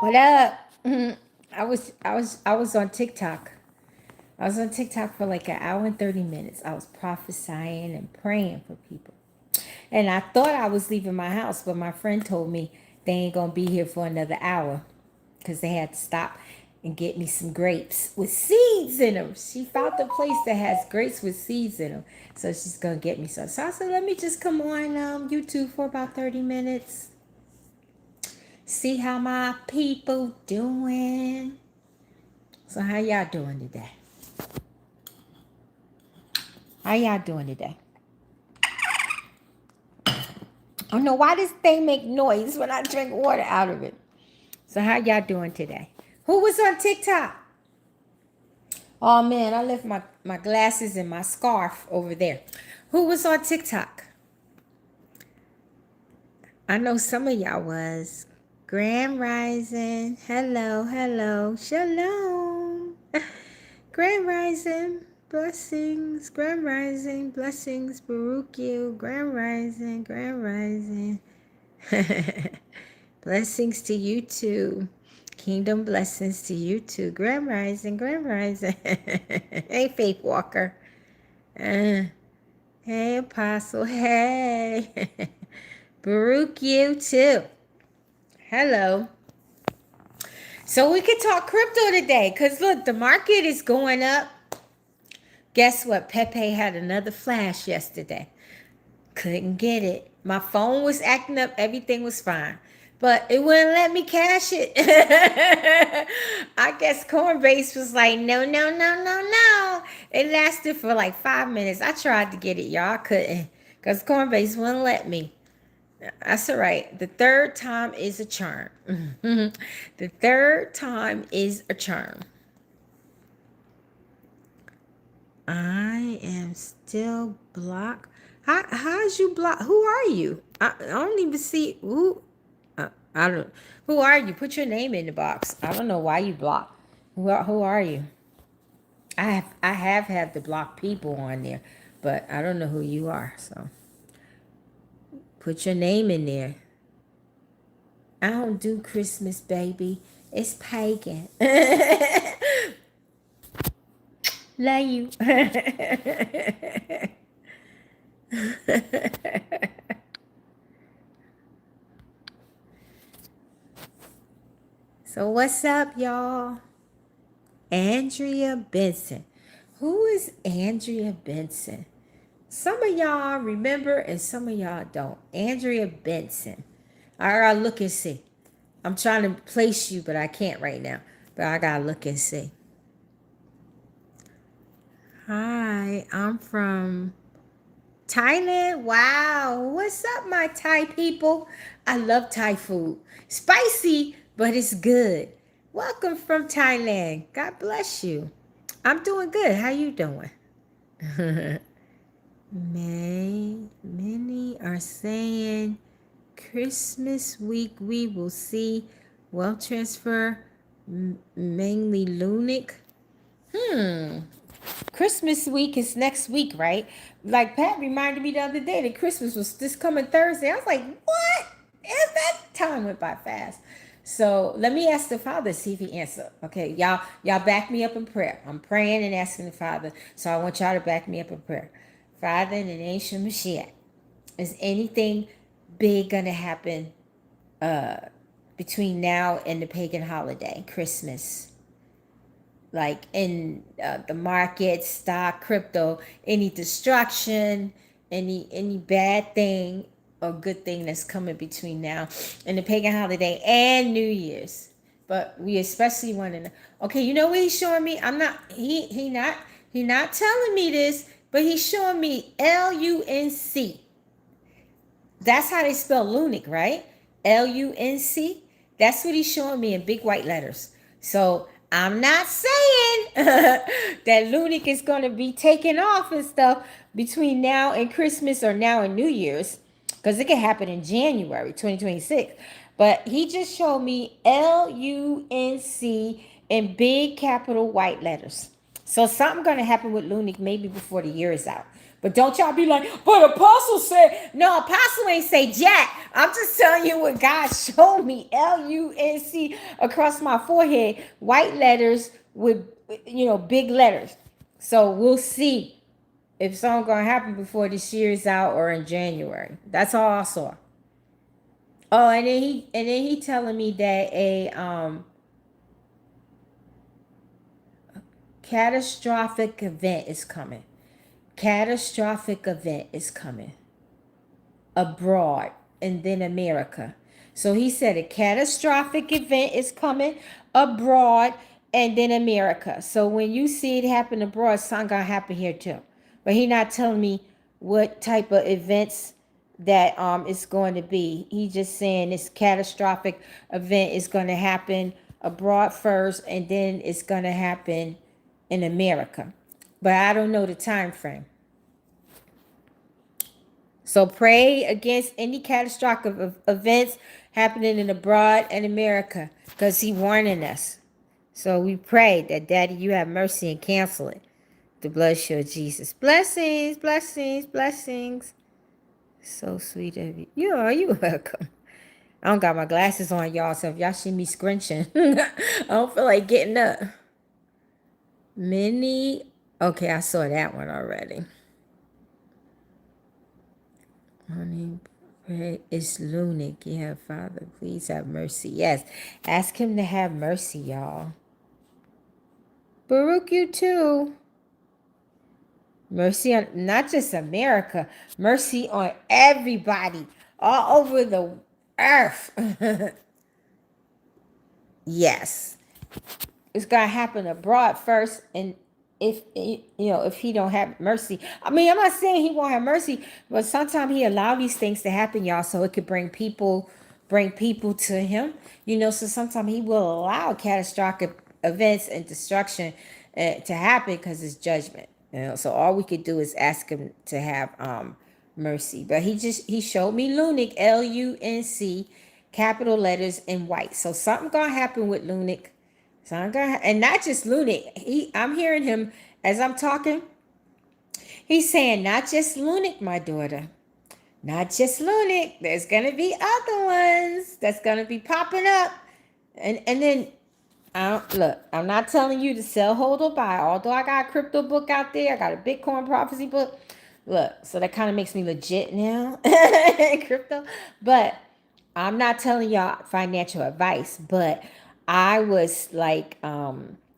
What up? I was on TikTok. I was on TikTok for like an hour and 30 minutes. I was prophesying and praying for people. And I thought I was leaving my house, but my friend told me they ain't gonna be here for another hour because they had to stop and get me some grapes with seeds in them. She found a place that has grapes with seeds in them, so she's gonna get me some. So I said, let me just come on YouTube for about 30 minutes, see how my people doing. So how y'all doing today? How y'all doing today? I don't know why this thing make noise when I drink water out of it. So how y'all doing today? Who was on TikTok? Oh man, I left my glasses and my scarf over there. Who was on TikTok? I know some of y'all was. Grand Rising. Hello, hello. Shalom. Grand Rising. Blessings. Grand Rising. Blessings. Baruch you. Grand Rising. Grand Rising. Blessings to you too. Kingdom blessings to you too. Grand Rising. Grand Rising. Hey, Faith Walker. Hey, Apostle. Hey. Baruch you too. Hello. So we could talk crypto today because look, the market is going up. Guess what? Pepe had another flash yesterday. Couldn't get it. My phone was acting up. Everything was fine. But it wouldn't let me cash it. I guess Coinbase was like, no, no, no, no, no. It lasted for like 5 minutes. I tried to get it, y'all. I couldn't because Coinbase wouldn't let me. That's all right. The third time is a charm. The third time is a charm. I am still blocked. How's you blocked? Who are you? I don't even see who. I don't. Who are you? Put your name in the box. I don't know why you blocked. Who are you? I have had to block people on there, but I don't know who you are. So put your name in there. I don't do Christmas, baby. It's pagan. Love you. So what's up, y'all? Andrea Benson. Who is Andrea Benson? Some of y'all remember and some of y'all don't. Andrea Benson. I gotta look and see. I'm trying to place you, but I can't right now. But I gotta look and see. Hi, I'm from Thailand. Wow. What's up, my Thai people? I love Thai food. Spicy, but it's good. Welcome from Thailand. God bless you. I'm doing good. How you doing? Many are saying Christmas week we will see wealth transfer, mainly Lunic. Christmas week is next week, right? Like Pat reminded me the other day that Christmas was this coming Thursday. I was like, what? Is that time went by fast? So let me ask the Father, see if he answered. Okay, y'all back me up in prayer. I'm praying and asking the Father. So I want y'all to back me up in prayer. Father, in the name of Mashiach, is anything big gonna happen between now and the pagan holiday, Christmas? Like in the market, stock, crypto, any destruction, any bad thing or good thing that's coming between now and the pagan holiday and New Year's. But we especially want to know. Okay, you know what he's showing me? He not telling me this, but he's showing me LUNC. That's how they spell Lunic, right? LUNC. That's what he's showing me in big white letters. So I'm not saying that Lunic is going to be taken off and stuff between now and Christmas or now and New Year's, because it could happen in January 2026. But he just showed me LUNC in big capital white letters. So something going to happen with Lunac maybe before the year is out. But don't y'all be like, but Apostle said, no, Apostle ain't say jack. I'm just telling you what God showed me. LUNC across my forehead, white letters with, big letters. So we'll see if something going to happen before this year is out or in January. That's all I saw. Oh, and then he telling me that a catastrophic event is coming. Catastrophic event is coming abroad and then America. So he said a catastrophic event is coming abroad and then America. So when you see it happen abroad, something gonna happen here too. But he not telling me what type of events that it's going to be. He just saying this catastrophic event is going to happen abroad first and then it's going to happen in America. But I don't know the time frame. So pray against any catastrophic events happening in abroad and America because he warning us. So we pray that Daddy, you have mercy and cancel it. The blood show of Jesus. Blessings, blessings, blessings. So sweet of you. You're welcome. I don't got my glasses on, y'all, so if y'all see me scrunching, I don't feel like getting up. Many. Okay, I saw that one already. Honey, it's Lunac. Yeah, Father, please have mercy. Yes, ask him to have mercy, y'all. Baruch, you too. Mercy on not just America, mercy on everybody all over the earth. Yes, it's gonna happen abroad first, and if he don't have mercy, I mean, I'm not saying he won't have mercy, but sometimes he allow these things to happen, y'all, so it could bring people to him. So sometimes he will allow catastrophic events and destruction to happen because it's judgment. So all we could do is ask him to have mercy. But he showed me Lunac, LUNC, capital letters in white. So something gonna happen with Lunac. And not just Lunac. I'm hearing him as I'm talking. He's saying, not just Lunac, my daughter. Not just Lunac. There's gonna be other ones that's gonna be popping up. And then look, I'm not telling you to sell, hold, or buy. Although I got a crypto book out there, I got a Bitcoin prophecy book. Look, so that kind of makes me legit now in crypto. But I'm not telling y'all financial advice. But I was like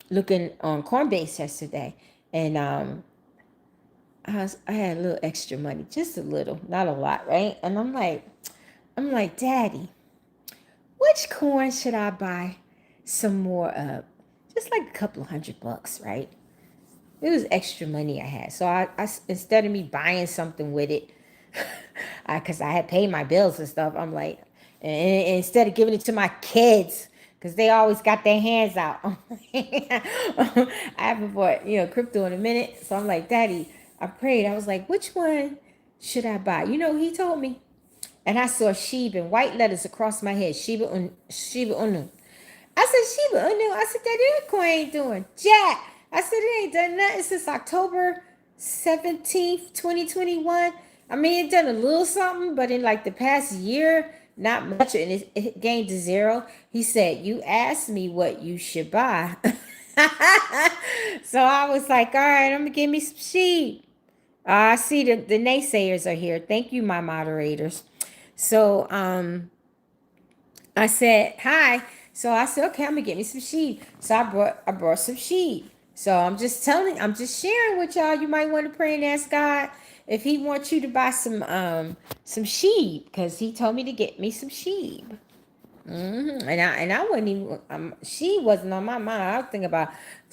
looking on Coinbase yesterday, and I had a little extra money, just a little, not a lot, right? And I'm like, Daddy, which coin should I buy some more of? Just like a couple of $100, right? It was extra money I had. So I instead of me buying something with it, because I had paid my bills and stuff, I'm like, and instead of giving it to my kids, because they always got their hands out. I haven't bought, crypto in a minute. So I'm like, Daddy, I prayed. I was like, which one should I buy? He told me. And I saw Sheba in white letters across my head. Sheba Unu. I said, Sheba Unu. I said, that coin ain't doing jack. I said, it ain't done nothing since October 17th, 2021. I mean, it done a little something, but in like the past year, not much, and it gained to zero. He said, you asked me what you should buy. So I was like, all right, I'm going to give me some sheep. I see the naysayers are here. Thank you, my moderators. So I said, hi. So I said, okay, I'm going to get me some sheep. So I brought some sheep. So I'm just sharing with y'all. You might want to pray and ask God if he wants you to buy some sheep, because he told me to get me some sheep. And I wasn't even, she wasn't on my mind. I was thinking about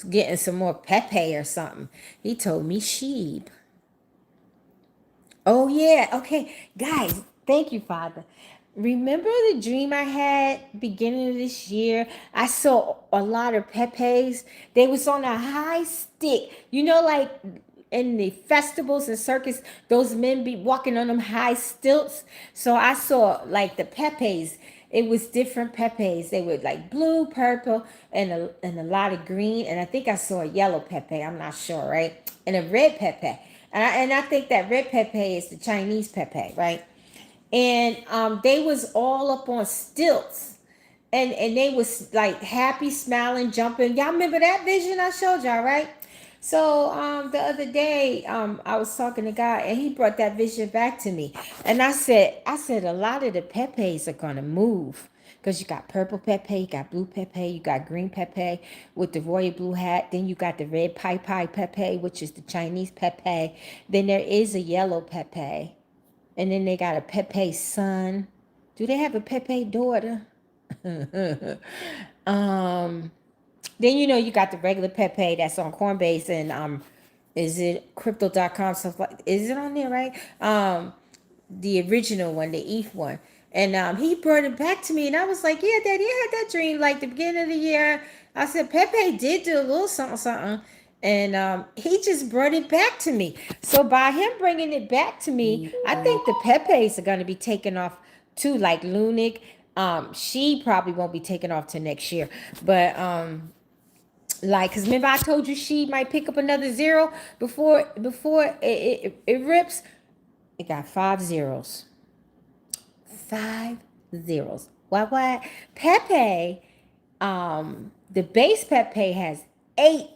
getting some more Pepe or something. He told me sheep. Oh yeah, okay, guys, thank you, Father. Remember the dream I had beginning of this year? I saw a lot of Pepes. They was on a high stick. Like in the festivals and circus, those men be walking on them high stilts. So I saw like the Pepes, it was different Pepes. They were like blue, purple, and a lot of green. And I think I saw a yellow Pepe. I'm not sure, right? And a red Pepe. And I think that red Pepe is the Chinese Pepe, right? And they was all up on stilts. And they was like happy, smiling, jumping. Y'all remember that vision I showed y'all, right? So the other day, I was talking to God, and he brought that vision back to me. And I said, a lot of the Pepes are gonna move. Because you got purple Pepe, you got blue Pepe, you got green Pepe with the royal blue hat. Then you got the red Pai Pai Pepe, which is the Chinese Pepe. Then there is a yellow Pepe. And then they got a Pepe son. Do they have a Pepe daughter? Then you got the regular Pepe that's on Coinbase and is it crypto.com stuff like, is it on there, right? The original one, the ETH one. And he brought it back to me and I was like, yeah, Daddy, I had that dream like the beginning of the year. I said Pepe did do a little something. And he just brought it back to me. So by him bringing it back to me, I think the Pepes are going to be taken off too, like Lunic. She probably won't be taken off till next year. But like, because remember I told you she might pick up another zero before it rips. It got 5 zeros. 5 zeros. What? Pepe, the base Pepe has 8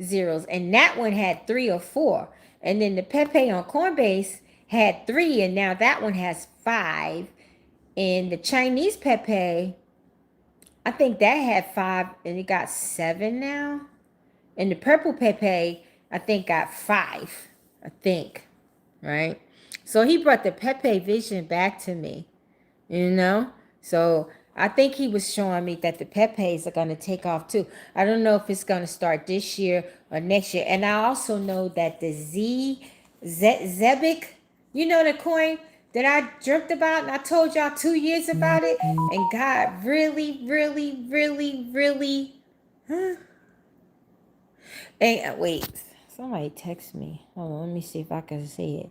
zeros, and that one had 3 or 4. And then the Pepe on Coinbase had 3, and now that one has 5. And the Chinese Pepe, I think that had 5, and it got 7 now. And the purple Pepe, I think got 5. I think, right? So he brought the Pepe vision back to me, So I think he was showing me that the Pepes are going to take off too. I don't know if it's going to start this year or next year. And I also know that the ZBIC, the coin that I dreamt about, and I told y'all 2 years about it, and God really, really, really, really, And wait, somebody text me. Hold on, let me see if I can see it.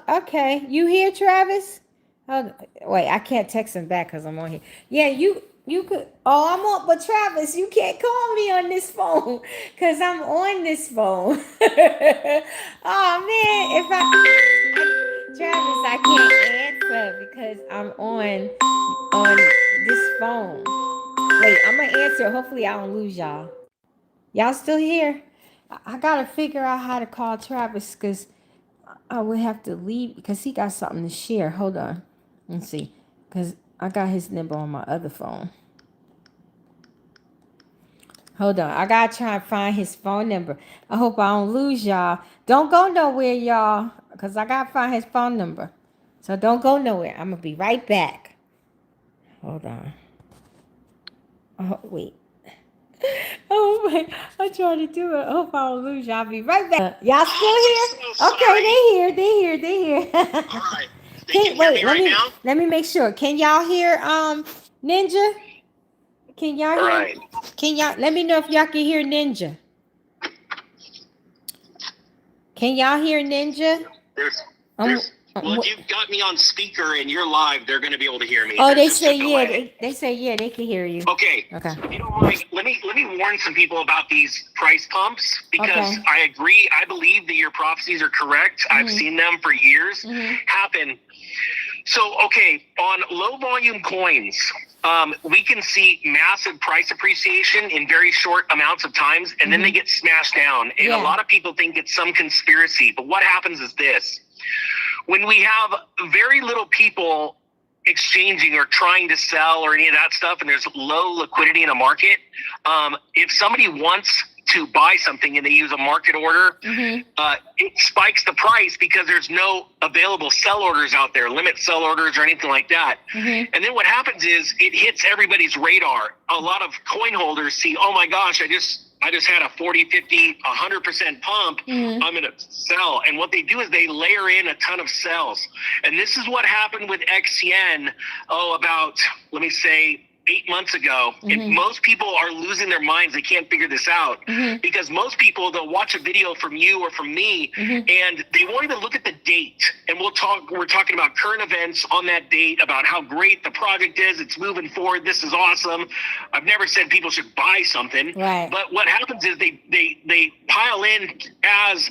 Okay, you here, Travis? Wait, I can't text him back because I'm on here. Yeah, you could. Oh, I'm on, but Travis, you can't call me on this phone because I'm on this phone. Oh man, Travis, I can't answer because I'm on this phone. Wait, I'm gonna answer. Hopefully, I don't lose y'all. Y'all still here? I gotta figure out how to call Travis because I would have to leave because he got something to share. Hold on. Let's see. Because I got his number on my other phone. Hold on. I got to try and find his phone number. I hope I don't lose y'all. Don't go nowhere, y'all. Because I got to find his phone number. So don't go nowhere. I'm going to be right back. Hold on. Oh, wait. Oh my, I'm trying to do it. I hope I don't lose y'all. I'll be right back. Y'all still here? So okay, they here. All right. Let me make sure. Can y'all hear Ninja? Can y'all hear? Right. Can y'all let me know if y'all can hear Ninja? Can y'all hear Ninja? Well, if you've got me on speaker and you're live, they're going to be able to hear me. Oh, they say yeah. They say yeah. They can hear you. Okay. If you don't mind, let me warn some people about these price pumps because I agree. I believe that your prophecies are correct. I've seen them for years happen. So, on low volume coins, we can see massive price appreciation in very short amounts of times, and then they get smashed down. And a lot of people think it's some conspiracy. But what happens is this. When we have very little people exchanging or trying to sell or any of that stuff, and there's low liquidity in a market, if somebody wants to buy something and they use a market order, it spikes the price because there's no available sell orders out there, limit sell orders or anything like that. And then what happens is it hits everybody's radar. A lot of coin holders see, oh my gosh, I just had a 40, 50, 100% pump. I'm going to sell. And what they do is they layer in a ton of sells. And this is what happened with XCN, about, let me say, 8 months ago, and most people are losing their minds. They can't figure this out because most people, they'll watch a video from you or from me, and they won't even look at the date. And we're talking about current events on that date, about how great the project is. It's moving forward. This is awesome. I've never said people should buy something, but what happens is they pile in as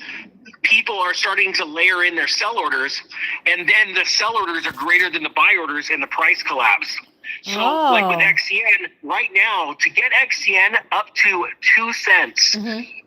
people are starting to layer in their sell orders, and then the sell orders are greater than the buy orders, and the price collapse. So like with XCN right now, to get XCN up to 2 cents,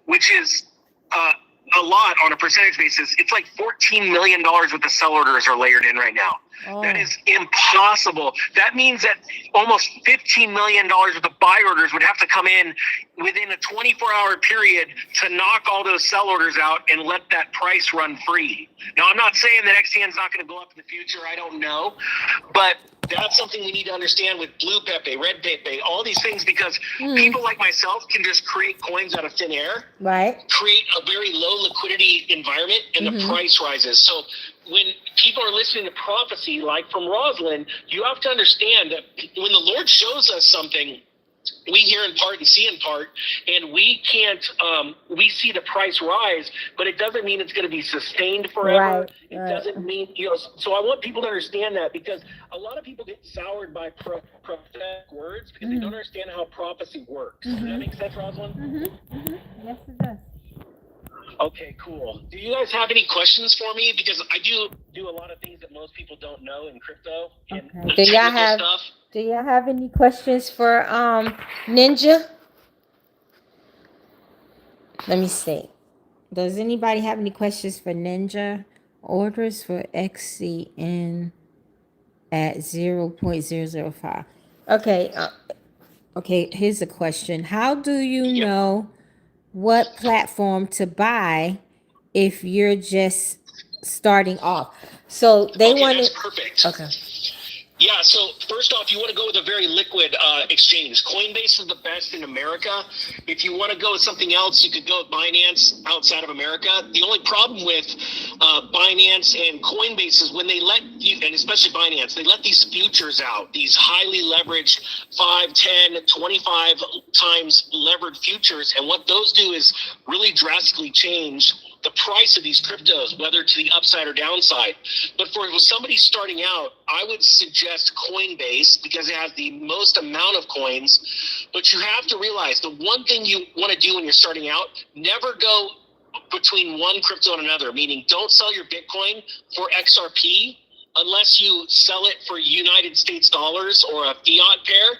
which is a lot on a percentage basis, it's like $14 million worth of sell orders are layered in right now. That is impossible. That means that almost $15 million worth of buy orders would have to come in within a 24-hour period to knock all those sell orders out and let that price run free. Now, I'm not saying that XCN is not going to go up in the future. I don't know. But that's something we need to understand with Blue Pepe, Red Pepe, all these things, because people like myself can just create coins out of thin air, create a very low liquidity environment, and the price rises. So when people are listening to prophecy, like from Rosalind, you have to understand that when the Lord shows us something, we hear in part and see in part, and we can't, we see the price rise, but it doesn't mean it's going to be sustained forever. It doesn't mean, so I want people to understand that, because a lot of people get soured by prophetic words because they don't understand how prophecy works. Does that make sense, Rosalind? Yes, it does. Okay, cool. Do you guys have any questions for me? Because I do a lot of things that most people don't know in crypto. Do y'all have any questions for Ninja? Let me see. Does anybody have any questions for Ninja? Orders for XCN at 0.005. Okay, here's a question. How do you know what platform to buy if you're just starting off? So they want to. That's perfect. Okay. Yeah, so first off, you want to go with a very liquid exchange. Coinbase is the best in America. If you want to go with something else, you could go with Binance outside of America. The only problem with Binance and Coinbase is when they let you, and especially Binance, they let these futures out, these highly leveraged 5, 10, 25 times levered futures. And what those do is really drastically change the price of these cryptos, whether to the upside or downside. But for somebody starting out, I would suggest Coinbase because it has the most amount of coins. But you have to realize the one thing you want to do when you're starting out, never go between one crypto and another, meaning don't sell your Bitcoin for XRP unless you sell it for United States dollars or a fiat pair,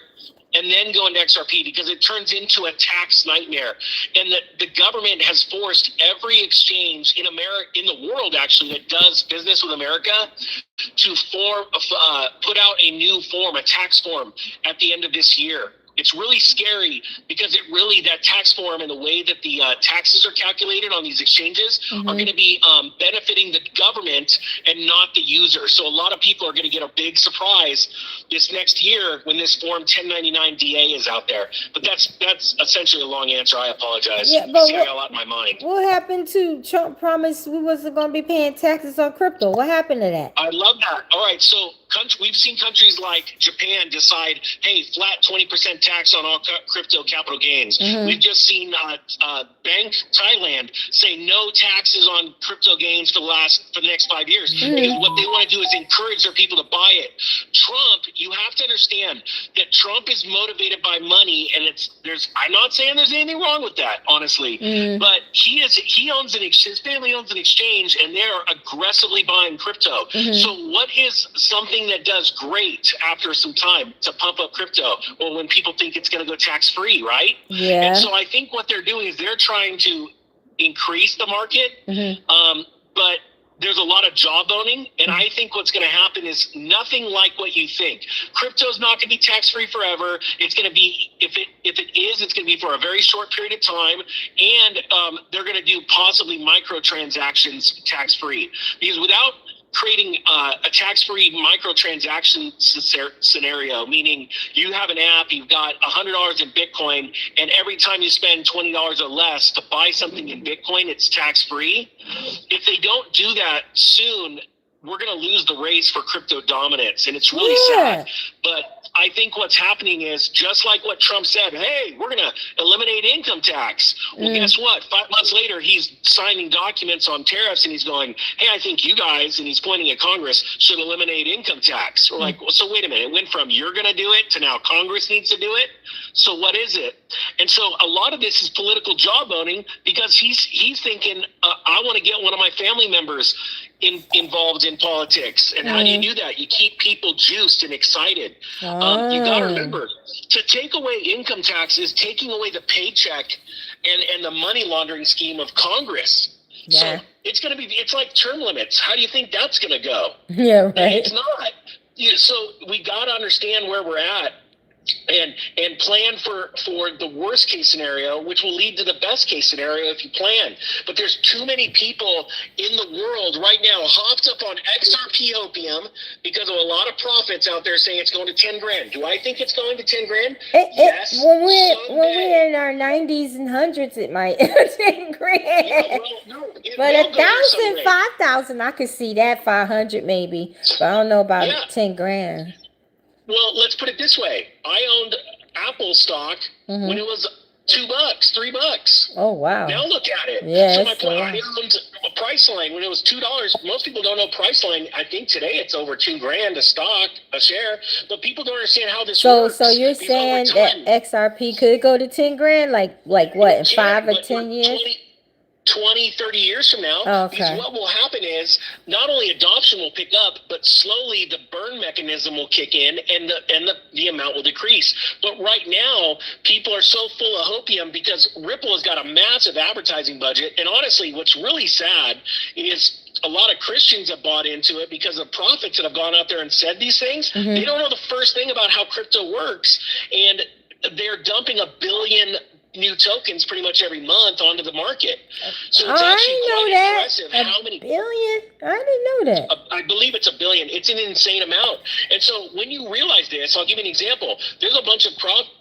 and then go into XRP, because it turns into a tax nightmare. And the government has forced every exchange in America, in the world actually, that does business with America to put out a new form, a tax form at the end of this year. It's really scary because that tax form and the way that the taxes are calculated on these exchanges are going to be benefiting the government and not the user. So a lot of people are going to get a big surprise this next year when this form 1099-DA is out there. But that's essentially a long answer. I apologize. Yeah, but I got a lot in my mind. What happened to Trump promised we wasn't going to be paying taxes on crypto? What happened to that? I love that. All right, so we've seen countries like Japan decide, hey, flat 20% tax on all crypto capital gains. We've just seen Bank Thailand say no taxes on crypto gains for the next 5 years. Because what they want to do is encourage their people to buy it. Trump, you have to understand that Trump is motivated by money, and I'm not saying there's anything wrong with that, honestly, but his family owns an exchange, and they're aggressively buying crypto. So what is something that does great after some time to pump up crypto? Well, when people think it's going to go tax-free, right? Yeah. And so I think what they're doing is they're trying to increase the market, but there's a lot of jawboning, and I think what's going to happen is nothing like what you think. Crypto's not going to be tax-free forever. It's going to be, if it is, it's going to be for a very short period of time, and they're going to do possibly microtransactions tax-free. Because without creating a tax-free microtransaction scenario, meaning you have an app, you've got $100 in Bitcoin, and every time you spend $20 or less to buy something in Bitcoin, it's tax-free. If they don't do that soon, we're going to lose the race for crypto dominance, and it's really sad. But I think what's happening is just like what Trump said, hey, we're going to eliminate income tax. Well, guess what? 5 months later, he's signing documents on tariffs, and he's going, hey, I think you guys, and he's pointing at Congress, should eliminate income tax. We're like, well, so wait a minute. It went from you're going to do it to now Congress needs to do it. So what is it? And so a lot of this is political jawboning, because he's thinking, I want to get one of my family members involved in politics. And how do you do that? You keep people juiced and excited. You got to remember, to take away income tax is taking away the paycheck and the money laundering scheme of Congress. So it's going to be, it's like term limits. How do you think that's going to go? Yeah, right. It's not. So we got to understand where we're at. And plan for the worst case scenario, which will lead to the best case scenario if you plan. But there's too many people in the world right now hopped up on XRP opium because of a lot of prophets out there saying it's going to 10 grand. Do I think it's going to 10 grand? Yes. When we're in our 90s and hundreds, it might 10 grand. Yeah, well, no, but 1,000, 5,000, I could see that. 500 maybe, but I don't know about 10 grand. Well, let's put it this way. I owned Apple stock when it was $2, $3. Oh, wow. Now look at it. Yeah, so I owned Priceline when it was $2. Most people don't know Priceline. I think today it's over $2 grand a stock, a share. But people don't understand how this works. So you're saying that XRP could go to 10 grand? Like what, in 5 or 10 years? 20, 30 years from now, because what will happen is not only adoption will pick up, but slowly the burn mechanism will kick in and the amount will decrease. But right now, people are so full of hopium because Ripple has got a massive advertising budget. And honestly, what's really sad is a lot of Christians have bought into it because of prophets that have gone out there and said these things. They don't know the first thing about how crypto works. And they're dumping 1 billion new tokens pretty much every month onto the market. So it's actually quite impressive how many billion. I didn't know that. I believe it's 1 billion. It's an insane amount. And so when you realize this, I'll give you an example. There's a bunch of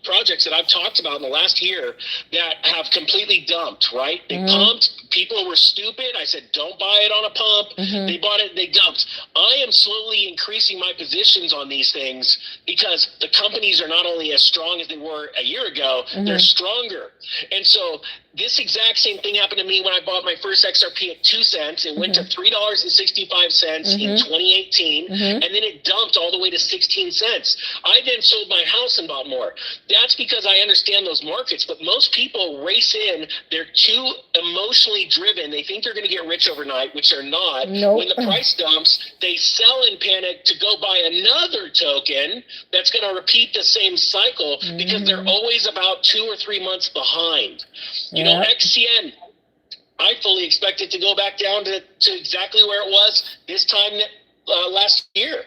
projects that I've talked about in the last year that have completely dumped, right? They pumped. People were stupid. I said, don't buy it on a pump. They bought it. They dumped. I am slowly increasing my positions on these things because the companies are not only as strong as they were a year ago, they're stronger. And so this exact same thing happened to me when I bought my first XRP at 2 cents. It went to $3.65 in 2018, and then it dumped all the way to 16 cents. I then sold my house and bought more. That's because I understand those markets. But most people race in. They're too emotionally driven. They think they're going to get rich overnight, which they're not. When the price dumps, they sell in panic to go buy another token that's going to repeat the same cycle because they're always about 2 or 3 months behind. You know, XCN, I fully expect it to go back down to exactly where it was this time last year.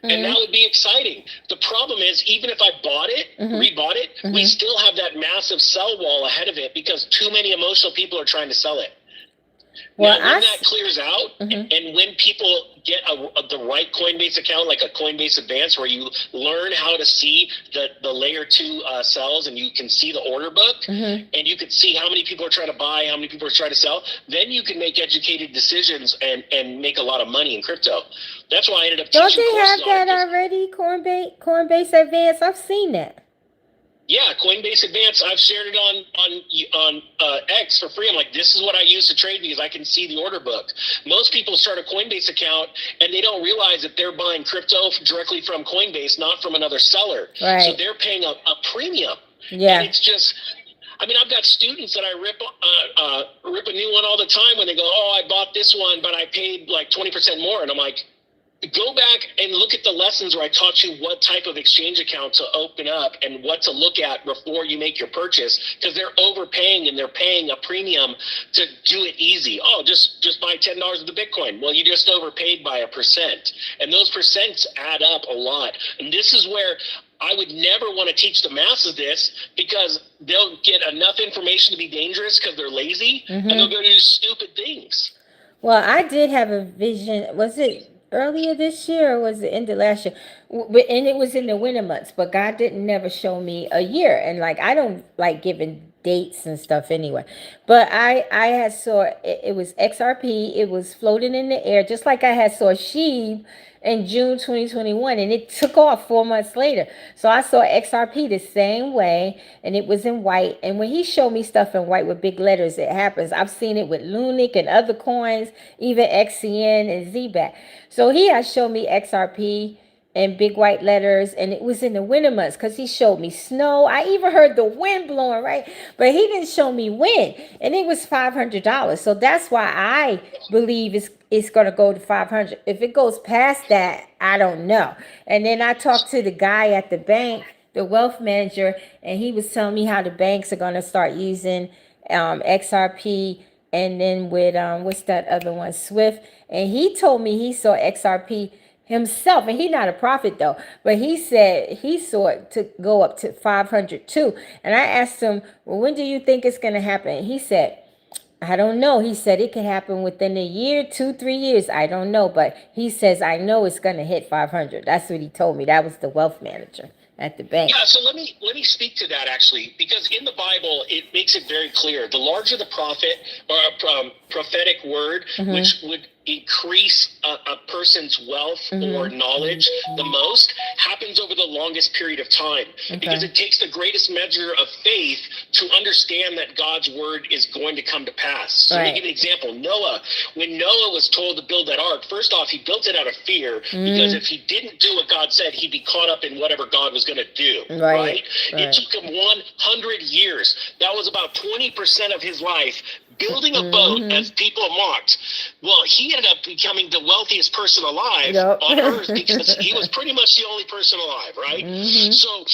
And that would be exciting. The problem is, even if I bought it, rebought it, we still have that massive sell wall ahead of it because too many emotional people are trying to sell it. Well, now, when that clears out, and when people get the right Coinbase account, like a Coinbase Advanced, where you learn how to see the layer 2 cells, and you can see the order book, and you can see how many people are trying to buy, how many people are trying to sell, then you can make educated decisions and make a lot of money in crypto. That's why I ended up teaching courses. Don't they have that already, Coinbase Advanced? I've seen that. Yeah, Coinbase Advanced. I've shared it on X for free. I'm like, this is what I use to trade because I can see the order book. Most people start a Coinbase account and they don't realize that they're buying crypto directly from Coinbase, not from another seller. Right. So they're paying a premium. Yeah. And it's just, I mean, I've got students that I rip a new one all the time when they go, oh, I bought this one, but I paid like 20% more. And I'm like, go back and look at the lessons where I taught you what type of exchange account to open up and what to look at before you make your purchase, because they're overpaying and they're paying a premium to do it easy. Oh, just buy $10 of the Bitcoin. Well, you just overpaid by 1%. And those percents add up a lot. And this is where I would never want to teach the masses this, because they'll get enough information to be dangerous because they're lazy, and they'll go do stupid things. Well, I did have a vision. Was it earlier this year or was it end of last year? And it was in the winter months, but God didn't never show me a year. And like, I don't like giving dates and stuff anyway. But I had saw it was XRP. It was floating in the air, just like I had saw SHIB in June 2021, and it took off 4 months later. So I saw XRP the same way, and it was in white. And when he showed me stuff in white with big letters, it happens. I've seen it with Lunic and other coins, even XCN and ZBAC. So he has shown me XRP and big white letters, and it was in the winter months because he showed me snow. I even heard the wind blowing, right? But he didn't show me wind, and it was $500. So that's why I believe it's going to go to 500. If it goes past that, I don't know. And then I talked to the guy at the bank, the wealth manager, and he was telling me how the banks are going to start using XRP, and then with what's that other one, Swift. And he told me he saw XRP himself, and he's not a prophet though, but he said he saw it to go up to 500 too. And I asked him, well, when do you think it's going to happen? He said, I don't know. He said it could happen within a year, 2-3 years. I don't know, but he says, I know it's going to hit 500. That's what he told me. That was the wealth manager at the bank. Yeah, so let me speak to that actually, because in the Bible it makes it very clear. The larger the prophet or prophetic word, which would increase a person's wealth or knowledge the most, happens over the longest period of time, because it takes the greatest measure of faith to understand that God's word is going to come to pass. So let me give you an example. Noah, when Noah was told to build that ark, first off, he built it out of fear, because if he didn't do what God said, he'd be caught up in whatever God was going to do. Right? It took him 100 years. That was about 20% of his life, building a boat as people mocked. Well, he ended up becoming the wealthiest person alive on earth, because he was pretty much the only person alive, right? So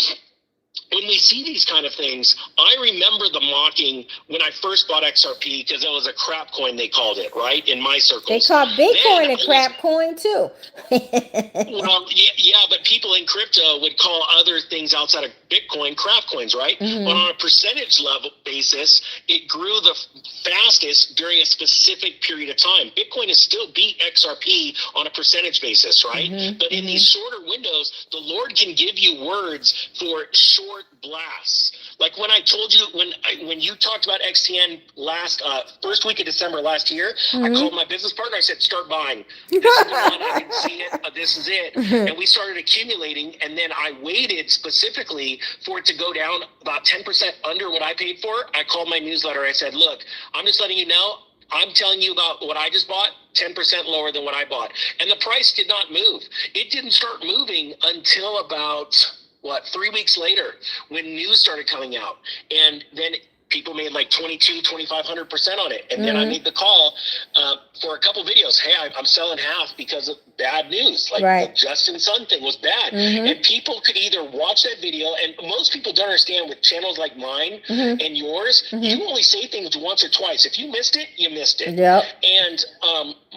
when we see these kind of things, I remember the mocking when I first bought XRP, because it was a crap coin, they called it, right? In my circles. They call Bitcoin a crap coin too. Well, yeah, but people in crypto would call other things outside of Bitcoin crap coins, right? But on a percentage level basis, it grew the fastest during a specific period of time. Bitcoin is still beat XRP on a percentage basis, right? But in these shorter windows, the Lord can give you words for short blasts. Like when I told you, when you talked about XTN last first week of December last year, I called my business partner. I said, start buying. This is the one. I can see it. This is it. And we started accumulating. And then I waited specifically for it to go down about 10% under what I paid for. I called my newsletter. I said, look, I'm just letting you know, I'm telling you about what I just bought, 10% lower than what I bought. And the price did not move. It didn't start moving until about 3 weeks later, when news started coming out, and then people made like 2,500% on it. And then I made the call for a couple videos. Hey, I'm selling half because of bad news. Like the Justin Sun thing was bad. And people could either watch that video, and most people don't understand with channels like mine and yours, you only say things once or twice. If you missed it, you missed it. And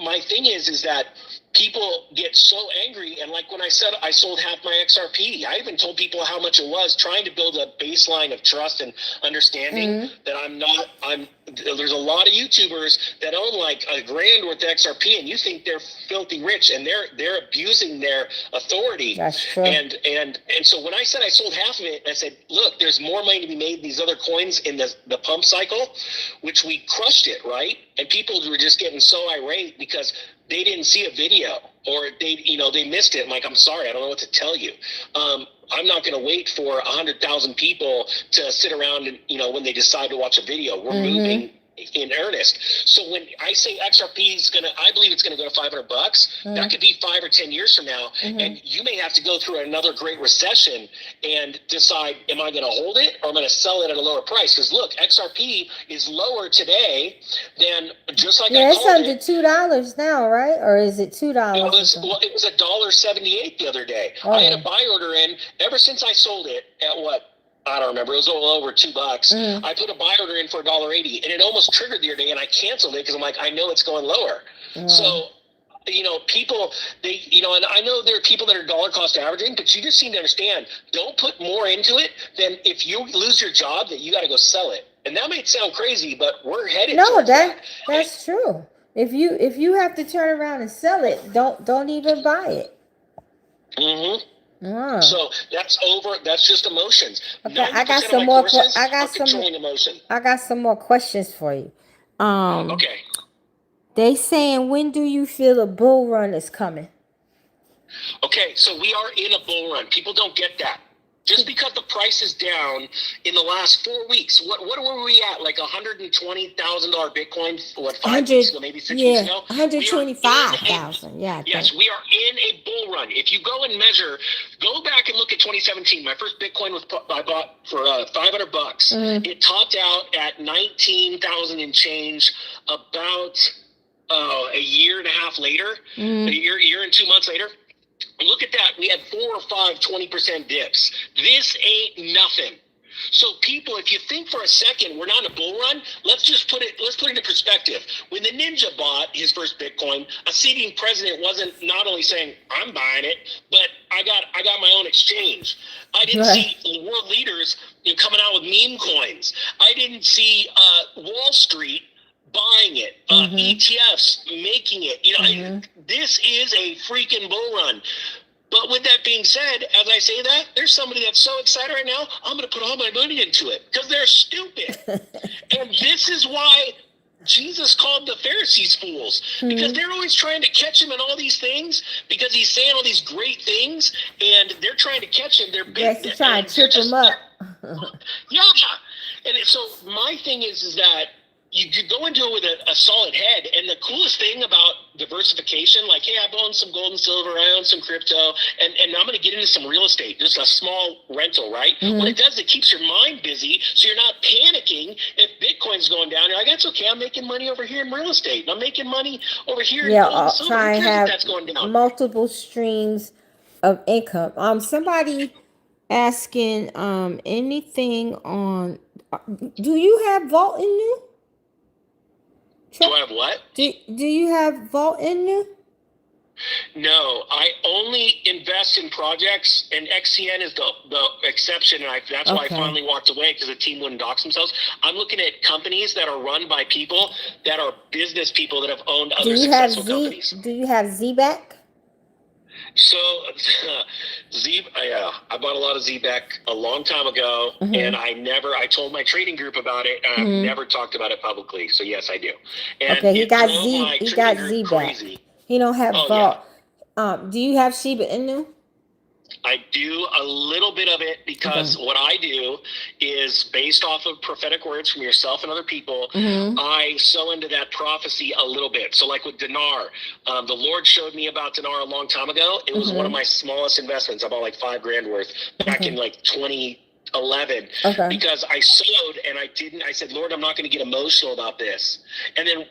my thing is that people get so angry. And like when I said I sold half my XRP, I even told people how much it was, trying to build a baseline of trust and understanding that there's a lot of YouTubers that own like $1,000 worth of XRP, and you think they're filthy rich, and they're abusing their authority. That's true. And so when I said I sold half of it, I said, look, there's more money to be made in these other coins in the pump cycle, which we crushed it, right? And people were just getting so irate because they didn't see a video, or they missed it. I'm like, I'm sorry, I don't know what to tell you. I'm not going to wait for 100,000 people to sit around and, when they decide to watch a video. We're moving in earnest. So when I say XRP is I believe it's going to go to $500. That could be 5 or 10 years from now, and you may have to go through another great recession and decide, am I going to hold it, or am I going to sell it at a lower price? Because look, XRP is lower today than just like I called it. It's under $2 now, right? Or is it $2? It was $1.78 the other day. I had a buy order in ever since I sold it at I don't remember. It was a little over $2. I put a buy order in for $1.80, and it almost triggered the other day, and I canceled it because I'm like, I know it's going lower. So, people, and I know there are people that are dollar cost averaging, but you just need to understand, don't put more into it than if you lose your job that you got to go sell it. And that might sound crazy, but we're headed towards that. That's true. If you have to turn around and sell it, don't even buy it. Oh. So that's over. That's just emotions. Okay, I got some more. I got some more questions for you. Okay. They saying, when do you feel a bull run is coming? Okay, so we are in a bull run. People don't get that. Just because the price is down in the last 4 weeks, what were we at? Like $120,000 Bitcoin? What, 5 weeks ago, maybe 6 weeks ago? 125,000. Yeah. Yes, we are in a bull run. If you go and measure, go back and look at 2017. My first Bitcoin I bought for $500. Mm-hmm. It topped out at 19,000 and change about a year and a half later, a year and 2 months later. Look at that. We had 4 or 5 20% dips. This ain't nothing. So people, if you think for a second we're not in a bull run, let's put it into perspective. When the ninja bought his first Bitcoin, a sitting president wasn't not only saying, I'm buying it, but I got my own exchange. I didn't see world leaders coming out with meme coins. I didn't see Wall Street buying it, ETFs making it. This is a freaking bull run. But with that being said, as I say that, there's somebody that's so excited right now, I'm going to put all my money into it because they're stupid. And this is why Jesus called the Pharisees fools, because they're always trying to catch him in all these things, because he's saying all these great things, and they're trying to catch him. They're big. They're trying to trip him up. Yeah. And so my thing is that you could go into it with a solid head. And the coolest thing about diversification, like, hey, I've owned some gold and silver, I own some crypto, and I'm going to get into some real estate, just a small rental, right? What it does, it keeps your mind busy, so you're not panicking if Bitcoin's going down. You're like, that's okay, I'm making money over here in real estate, and I'm making money over here in gold and silver. Try and have that's going down. multiple streams of income. Somebody asking anything on, do you have Vault in New? Do I have what? Do you have Vault in New? No, I only invest in projects, and XCN is the exception, and that's why I finally walked away, because the team wouldn't dox themselves. I'm looking at companies that are run by people that are business people that have owned other successful companies. Do you have ZBAC? So, I bought a lot of ZBEC a long time ago, and I told my trading group about it, and I've never talked about it publicly. So yes, I do. And he got ZBEC. He don't have Vault. Yeah. Do you have Shiba Inu? I do a little bit of it, because what I do is based off of prophetic words from yourself and other people. I sow into that prophecy a little bit. So like with dinar, the Lord showed me about dinar a long time ago. It was one of my smallest investments. I bought like $5,000 worth back in like 2011, because I sowed and I said, Lord, I'm not going to get emotional about this. And then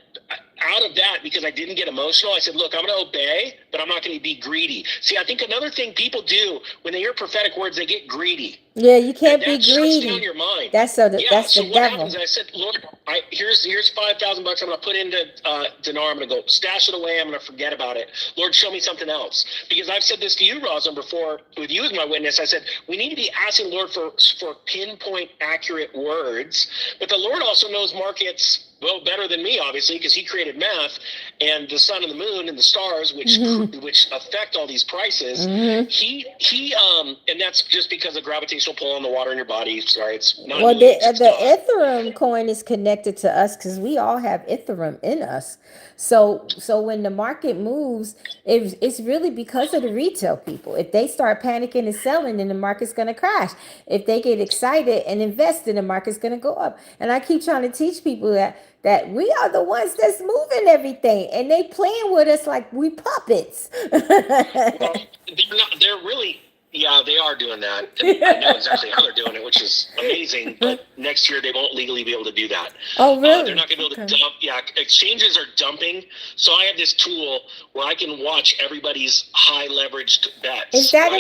out of that, because I didn't get emotional, I said, look, I'm going to obey, but I'm not going to be greedy. See, I think another thing people do when they hear prophetic words, they get greedy. Yeah, you can't be greedy. Shuts down your mind. That's the what devil. Happens, I said, Lord, here's $5,000. I'm going to put into dinar. I'm going to go stash it away. I'm going to forget about it. Lord, show me something else. Because I've said this to you, Rosalind, before, with you as my witness. I said, we need to be asking Lord for pinpoint accurate words. But the Lord also knows markets better than me, obviously, because he created math and the sun and the moon and the stars, which affect all these prices. He and that's just because of gravitational pull on the water in your body. Sorry, it's not. Well, the Ethereum coin is connected to us, because we all have Ethereum in us. So when the market moves, it's really because of the retail people. If they start panicking and selling, then the market's going to crash. If they get excited and invest, then the market's going to go up. And I keep trying to teach people that we are the ones that's moving everything, and they playing with us like we puppets. Well, they're really. Yeah, they are doing that. And I know exactly how they're doing it, which is amazing. But next year, they won't legally be able to do that. Oh, really? They're not going to be able to dump. Yeah, exchanges are dumping. So I have this tool where I can watch everybody's high leveraged bets. Is that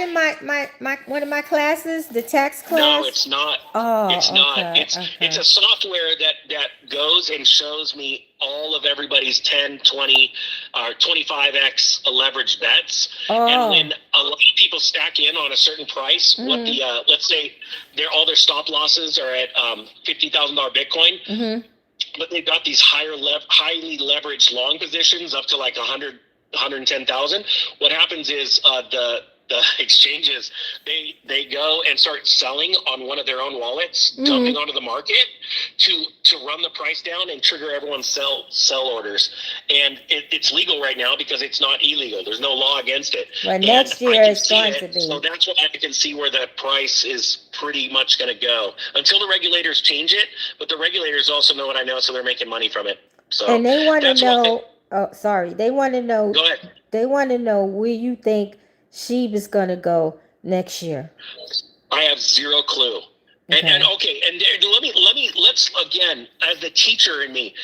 in my one of my classes, the tax class? No, it's not. Oh, it's not. It's a software that goes and shows me all of everybody's 10, 20, or 25x leveraged bets. And when a lot of people stack in on a certain price, what the let's say all their stop losses are at $50,000 Bitcoin, but they've got these highly leveraged long positions up to like 110,000. What happens is the exchanges, they go and start selling on one of their own wallets, dumping onto the market to run the price down and trigger everyone's sell orders. And it's legal right now because it's not illegal. There's no law against it. Well, next year it's going to be. So that's what I can see where the price is pretty much going to go until the regulators change it. But the regulators also know what I know, so they're making money from it. So and they want to know. Oh, sorry. They want to know. Go ahead. They want to know where you think SHIB is going to go next year. I have zero clue. Okay. And let's again, as the teacher in me,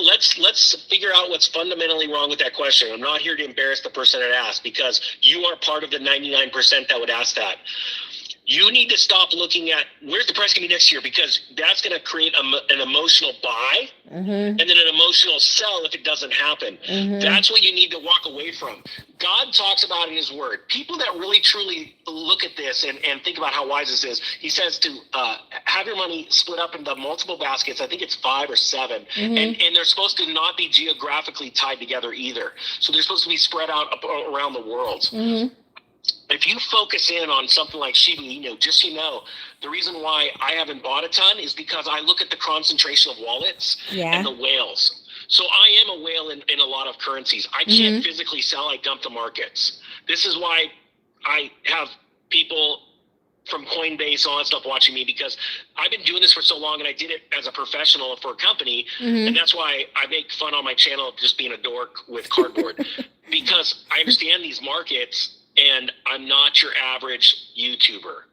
let's figure out what's fundamentally wrong with that question. I'm not here to embarrass the person that asked, because you are part of the 99% that would ask that. You need to stop looking at where's the price going to be next year, because that's going to create an emotional buy and then an emotional sell if it doesn't happen. That's what you need to walk away from. God talks about in his word. People that really truly look at this and think about how wise this is, he says to have your money split up into multiple baskets. I think it's 5 or 7. And they're supposed to not be geographically tied together either. So they're supposed to be spread out around the world. If you focus in on something like Shiba Inu, just so you know, the reason why I haven't bought a ton is because I look at the concentration of wallets and the whales. So I am a whale in a lot of currencies. I can't physically sell. I dump the markets. This is why I have people from Coinbase and all that stuff watching me, because I've been doing this for so long and I did it as a professional for a company. And that's why I make fun on my channel of just being a dork with cardboard because I understand these markets. And I'm not your average YouTuber.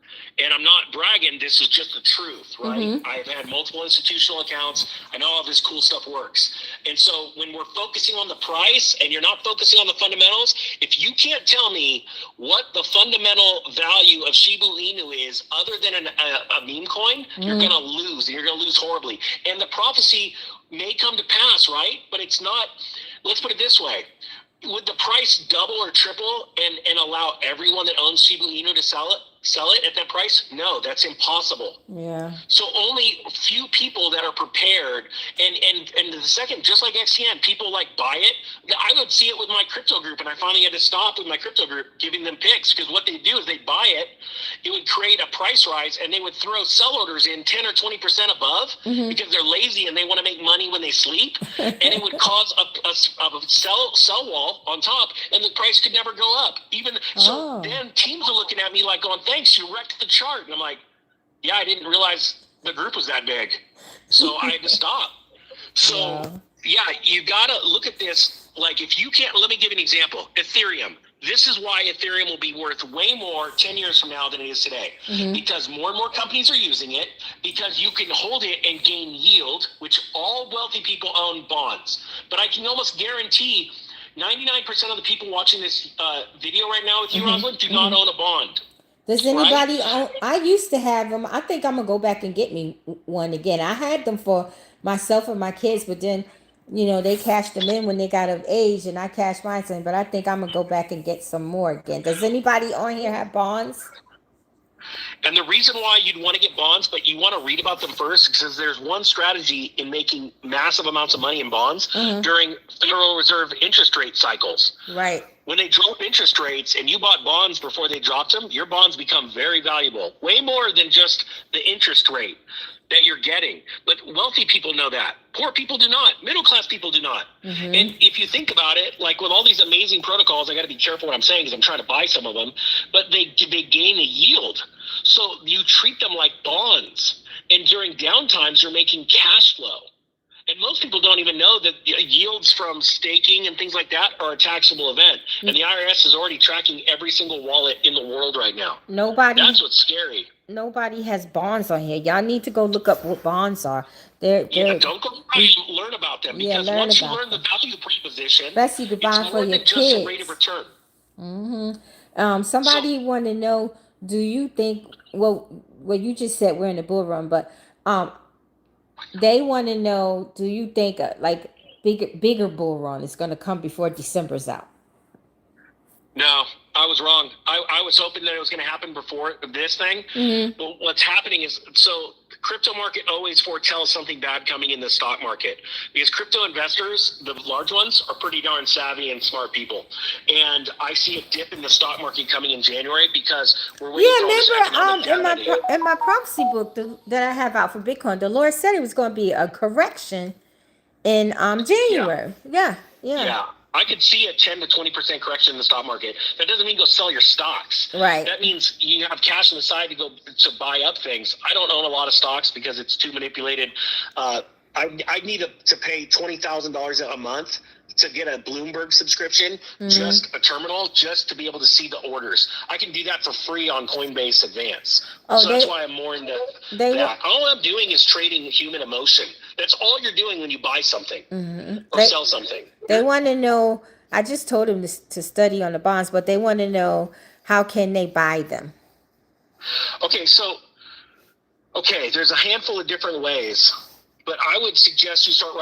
And I'm not bragging. This is just the truth, right? I've had multiple institutional accounts. I know how this cool stuff works. And so when we're focusing on the price and you're not focusing on the fundamentals, if you can't tell me what the fundamental value of Shiba Inu is other than a meme coin, you're going to lose. And you're going to lose horribly. And the prophecy may come to pass, right? But it's not. Let's put it this way. Would the price double or triple and allow everyone that owns Shiba Inu to sell it at that price? No, that's impossible. Yeah. So only a few people that are prepared, and the second, just like XTN, people like buy it. I would see it with my crypto group, and I finally had to stop with my crypto group giving them picks, because what they do is they buy it, it would create a price rise, and they would throw sell orders in 10 or 20% above because they're lazy and they want to make money when they sleep, and it would cause a sell wall on top, and the price could never go up. So then teams are looking at me like going, thanks, you wrecked the chart. And I'm like, yeah, I didn't realize the group was that big. So I had to stop. So yeah, you got to look at this. Like, if you can't, let me give you an example. Ethereum. This is why Ethereum will be worth way more 10 years from now than it is today. Because more and more companies are using it, because you can hold it and gain yield, which all wealthy people own bonds. But I can almost guarantee 99% of the people watching this video right now with you, Rosalind, do not own a bond. Does anybody own? I used to have them. I think I'm going to go back and get me one again. I had them for myself and my kids, but then, you know, they cashed them in when they got of age, and I cashed mine in. But I think I'm going to go back and get some more again. Does anybody on here have bonds? And the reason why you'd want to get bonds, but you want to read about them first, because there's one strategy in making massive amounts of money in bonds during Federal Reserve interest rate cycles. Right. When they drop interest rates and you bought bonds before they dropped them, your bonds become very valuable, way more than just the interest rate that you're getting. But wealthy people know that. Poor people do not. Middle class people do not. And if you think about it, like with all these amazing protocols, I got to be careful what I'm saying because I'm trying to buy some of them, but they gain a yield. So you treat them like bonds. And during downtimes, you're making cash flow. And most people don't even know that yields from staking and things like that are a taxable event. And the IRS is already tracking every single wallet in the world right now. That's what's scary. Nobody has bonds on here. Y'all need to go look up what bonds are. Don't go learn about them, because once you learn the value proposition, especially to buy for your kids, just a rate of return. Somebody want to know, do you think, well, you just said we're in the bull run, but they want to know, do you think bigger bull run is going to come before December's out? No, I was wrong. I was hoping that it was going to happen before this thing. But what's happening is, so the crypto market always foretells something bad coming in the stock market, because crypto investors, the large ones, are pretty darn savvy and smart people. And I see a dip in the stock market coming in January because we're waiting for all this economic data. In my prophecy book that I have out for Bitcoin, the Lord said it was going to be a correction in January. Yeah. I could see a 10 to 20% correction in the stock market. That doesn't mean go sell your stocks. Right. That means you have cash on the side to buy up things. I don't own a lot of stocks because it's too manipulated. I need to pay $20,000 a month to get a Bloomberg subscription, just a terminal, just to be able to see the orders. I can do that for free on Coinbase Advance. So that's why I'm more into that. All I'm doing is trading human emotion. That's all you're doing when you buy something or sell something. They want to know, I just told them to study on the bonds, but they want to know, how can they buy them? Okay, there's a handful of different ways. But I would suggest you start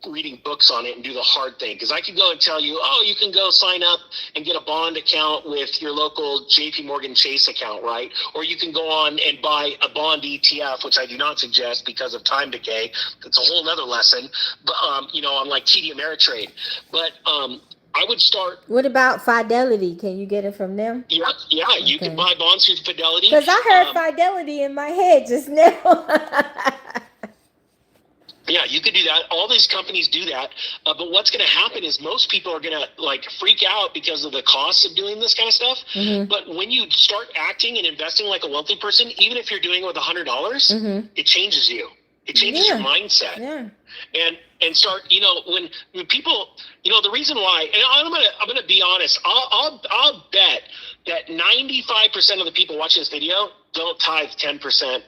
reading books on it and do the hard thing. Because I could go and tell you, you can go sign up and get a bond account with your local JP Morgan Chase account, right? Or you can go on and buy a bond ETF, which I do not suggest because of time decay. That's a whole nother lesson. But, on like TD Ameritrade. But I would start. What about Fidelity? Can you get it from them? Yeah, you can buy bonds through Fidelity. Because I heard Fidelity in my head just now. Yeah, you could do that. All these companies do that. But what's going to happen is most people are going to freak out because of the costs of doing this kind of stuff. But when you start acting and investing like a wealthy person, even if you're doing it with $100, it changes you. It changes your mindset. Yeah. And start, when people, the reason why, and I'm gonna be honest, I'll bet that 95% of the people watching this video don't tithe 10%.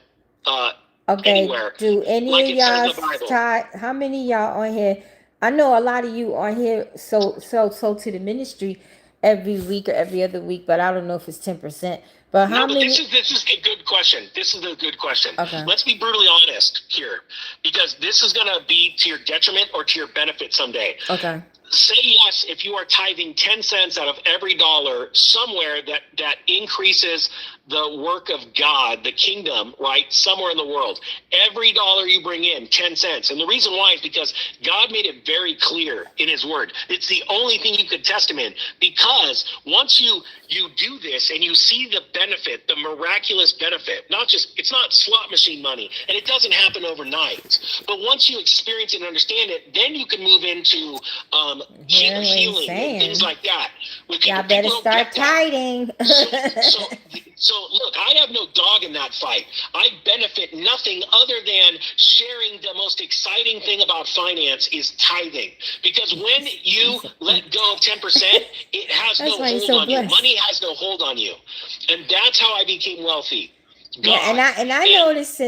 Anywhere. Do any of y'all tithe? How many of y'all on here? I know a lot of you on here so to the ministry every week or every other week, but I don't know if it's 10%. But how many? This is a good question. This is a good question. Okay. Let's be brutally honest here, because this is going to be to your detriment or to your benefit someday. Okay. Say yes if you are tithing 10 cents out of every dollar somewhere that increases the work of God, the kingdom, right, somewhere in the world. Every dollar you bring in, 10 cents. And the reason why is because God made it very clear in his word. It's the only thing you could test him in, because once you do this and you see the benefit, the miraculous benefit, it's not slot machine money, and it doesn't happen overnight. But once you experience it and understand it, then you can move into healing and things like that. Y'all better start tithing. So look, I have no dog in that fight. I benefit nothing other than sharing. The most exciting thing about finance is tithing, because when you let go of 10%, it has no hold on you. Money has no hold on you, and that's how I became wealthy. And I noticed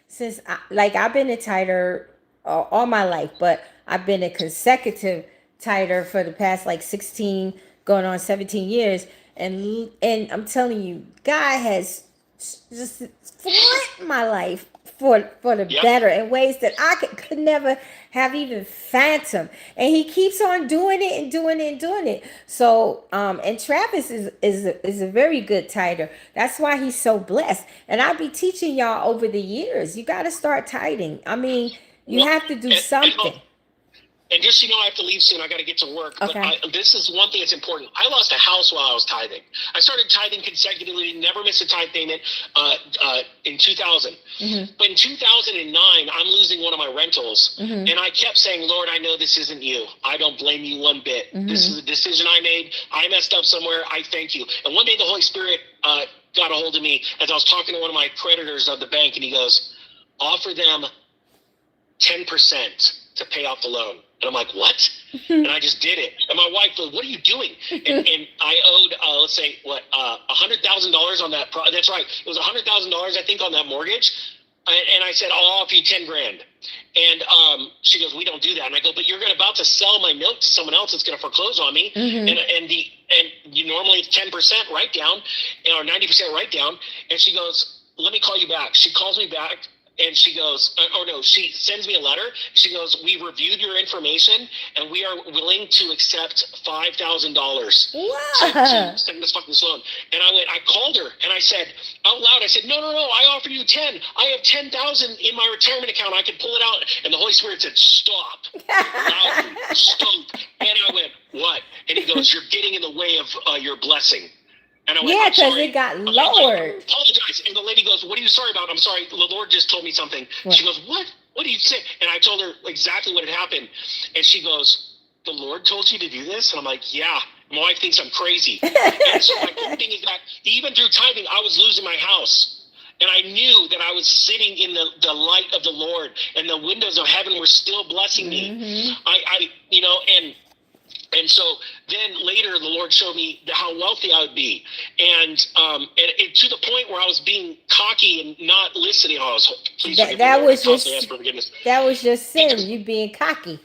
since I've been a tither all my life, but I've been a consecutive tither for the past 16 going on 17 years. And I'm telling you, God has just flipped my life for the better in ways that I could never have even fathomed. And he keeps on doing it and doing it and doing it. So, and Travis is a very good tither. That's why he's so blessed. And I'll be teaching y'all over the years. You got to start tithing. I mean, you have to do something. And just I have to leave soon. I got to get to work. Okay. But this is one thing that's important. I lost a house while I was tithing. I started tithing consecutively, never missed a tithe payment in 2000. But in 2009, I'm losing one of my rentals. And I kept saying, Lord, I know this isn't you. I don't blame you one bit. This is a decision I made. I messed up somewhere. I thank you. And one day the Holy Spirit got a hold of me as I was talking to one of my creditors of the bank. And he goes, offer them 10% to pay off the loan. And I'm like, what? And I just did it. And my wife goes, what are you doing? And I owed, let's say, $100,000 on that. That's right. It was $100,000, I think, on that mortgage. And I said, I'll offer you $10,000. And she goes, we don't do that. And I go, but you're about to sell my note to someone else that's going to foreclose on me. And you normally it's 10% write down or 90% write down. And she goes, let me call you back. She calls me back And she goes, she sends me a letter. She goes, "We reviewed your information and we are willing to accept $5,000 to send this fucking loan." And I called her and I said out loud, I said, no, I offered you 10. I have 10,000 in my retirement account. I could pull it out. And the Holy Spirit said, "Stop." Loudly, stop. And I went, "What?" And he goes, "You're getting in the way of your blessing." And I went, yeah, because it got lowered. I apologize. And the lady goes, "What are you sorry about?" "I'm sorry. The Lord just told me something." What? She goes, "What? What do you say?" And I told her exactly what had happened. And she goes, "The Lord told you to do this?" And I'm like, "Yeah. My wife thinks I'm crazy." And so my thing is that even through tithing, I was losing my house. And I knew that I was sitting in the light of the Lord, and the windows of heaven were still blessing me. Mm-hmm. And so then later the Lord showed me how wealthy I would be. And to the point where I was being cocky and not listening. Oh, that was just sin, you being cocky.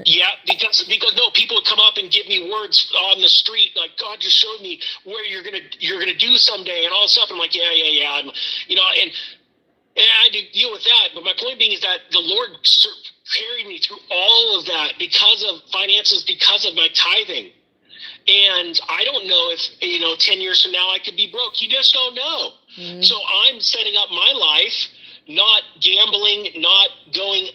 Yeah, because no, people would come up and give me words on the street like, "God just showed me where you're gonna do someday," and all this stuff. I'm like, yeah. I'm, and I had to deal with that. But my point being is that the Lord carried me through all of that because of finances, because of my tithing. And I don't know if 10 years from now I could be broke. You just don't know. Mm-hmm. So I'm setting up my life, not gambling, not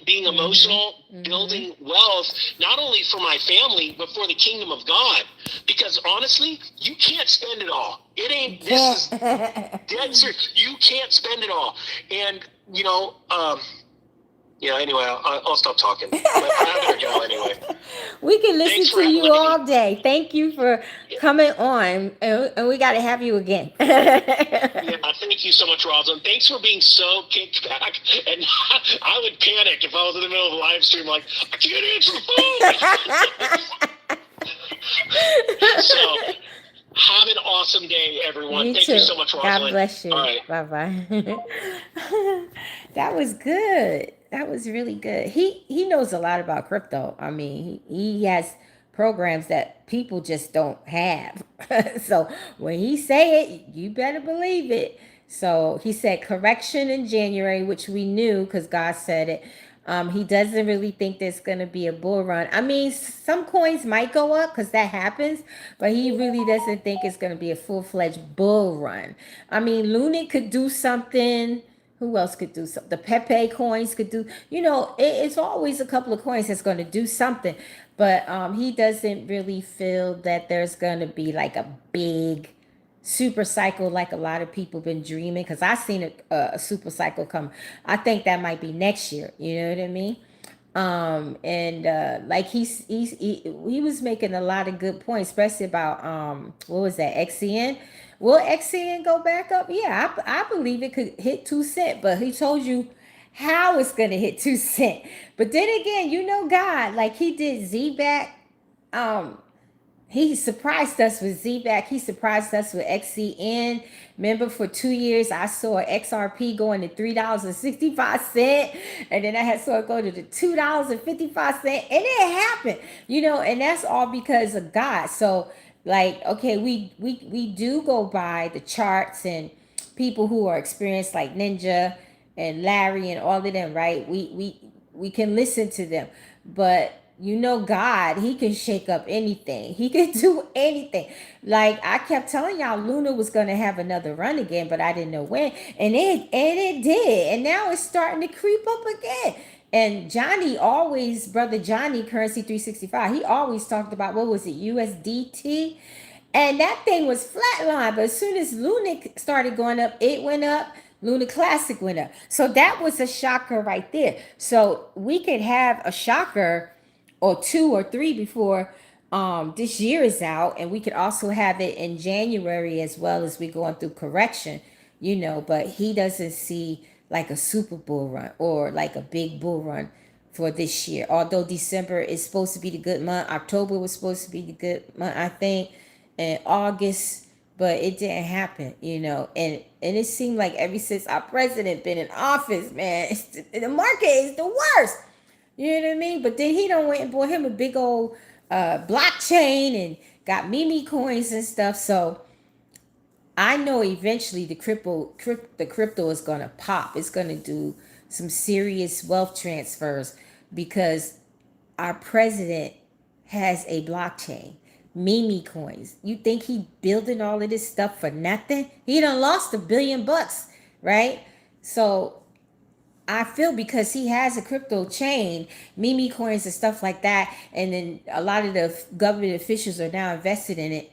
being emotional, mm-hmm. building wealth, not only for my family, but for the kingdom of God. Because honestly, you can't spend it all. This is dead serious. You can't spend it all. And, anyway, I'll stop talking. But I better go anyway. We can listen to you all day. Thank you for coming on, and we got to have you again. Yeah, thank you so much, Rosalind. Thanks for being so kicked back. And I would panic if I was in the middle of a live stream, like, I can't answer the phone. So, have an awesome day, everyone. Thank you so much, Rosalind. God bless you. All right. Bye-bye. That was good. That was really good. He knows a lot about crypto. I mean, he has programs that people just don't have. So when he say it, you better believe it. So he said correction in January, which we knew because God said it. He doesn't really think there's going to be a bull run. I mean, some coins might go up because that happens, but he really doesn't think it's going to be a full-fledged bull run. I mean, Luna could do something. Who else could do something? The Pepe coins could do, it's always a couple of coins that's going to do something. But he doesn't really feel that there's going to be like a big super cycle like a lot of people been dreaming, because I seen a super cycle come. I think that might be next year. You know what I mean? Like he was making a lot of good points, especially about what was that, XCN? Will XCN go back up? Yeah, I believe it could hit 2 cents, but he told you how it's gonna hit 2 cents. But then again, God, like he did ZBack. He surprised us with ZBack. He surprised us with XCN. Remember, for 2 years, I saw XRP going to $3.65. And then I saw it go to the $2.55. And it happened, and that's all because of God. So, like, okay, we do go by the charts and people who are experienced like Ninja and Larry and all of them, right? We can listen to them. But God, he can shake up anything. He can do anything. Like I kept telling y'all, Luna was going to have another run again, but I didn't know when. And it did. And now it's starting to creep up again. And Brother Johnny, Currency 365, he always talked about, what was it, USDT? And that thing was flatline. But as soon as Luna started going up, it went up. Luna Classic went up. So that was a shocker right there. So we could have a shocker or 2 or 3 before this year is out, and we could also have it in January as well as we going through correction, but he doesn't see like a super bull run or like a big bull run for this year. Although December is supposed to be the good month, October was supposed to be the good month, I think, and August, but it didn't happen, and it seemed like ever since our president been in office, man, the market is the worst. You know what I mean? But then he done went and bought him a big old blockchain and got meme coins and stuff. So I know eventually the crypto is going to pop. It's going to do some serious wealth transfers because our president has a blockchain, meme coins. You think he building all of this stuff for nothing? He done lost $1 billion, right? So I feel because he has a crypto chain, meme coins and stuff like that, and then a lot of the government officials are now invested in it.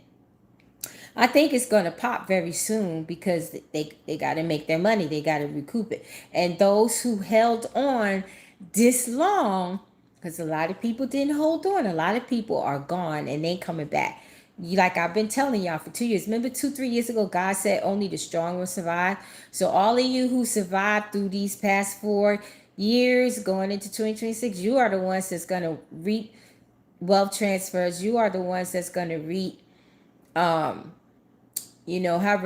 I think it's going to pop very soon because they got to make their money. They got to recoup it. And those who held on this long, because a lot of people didn't hold on. A lot of people are gone and they coming back. Like I've been telling y'all for 2 years. Remember 2-3 years ago, God said only the strong will survive. So all of you who survived through these past 4 years going into 2026, you are the ones that's going to reap wealth transfers. You are the ones that's going to reap however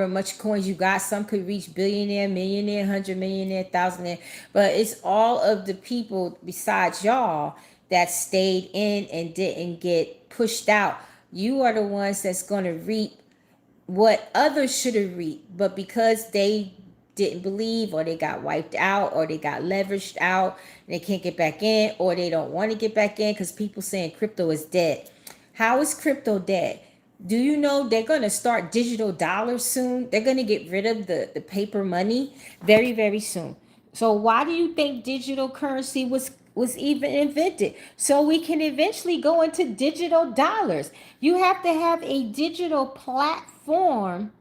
much coins you got. Some could reach billionaire, millionaire, 100 millionaire, thousandaire, but it's all of the people besides y'all that stayed in and didn't get pushed out. You are the ones that's going to reap what others should have reaped, but because they didn't believe, or they got wiped out, or they got leveraged out, and they can't get back in, or they don't want to get back in because people saying crypto is dead. How is crypto dead? Do you know they're going to start digital dollars soon? They're going to get rid of the paper money very, very soon. So why do you think digital currency was even invented? So we can eventually go into digital dollars. You have to have a digital platform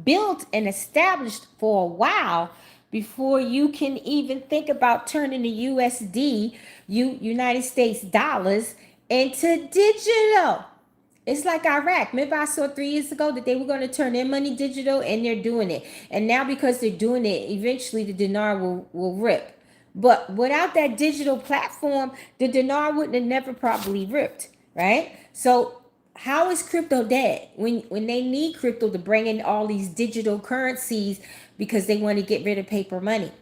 built and established for a while before you can even think about turning the USD, United States dollars, into digital. It's like Iraq. Remember I saw 3 years ago that they were going to turn their money digital, and they're doing it. And now because they're doing it, eventually the dinar will rip. But without that digital platform, the dinar wouldn't have never probably ripped, right? So how is crypto dead when they need crypto to bring in all these digital currencies because they want to get rid of paper money?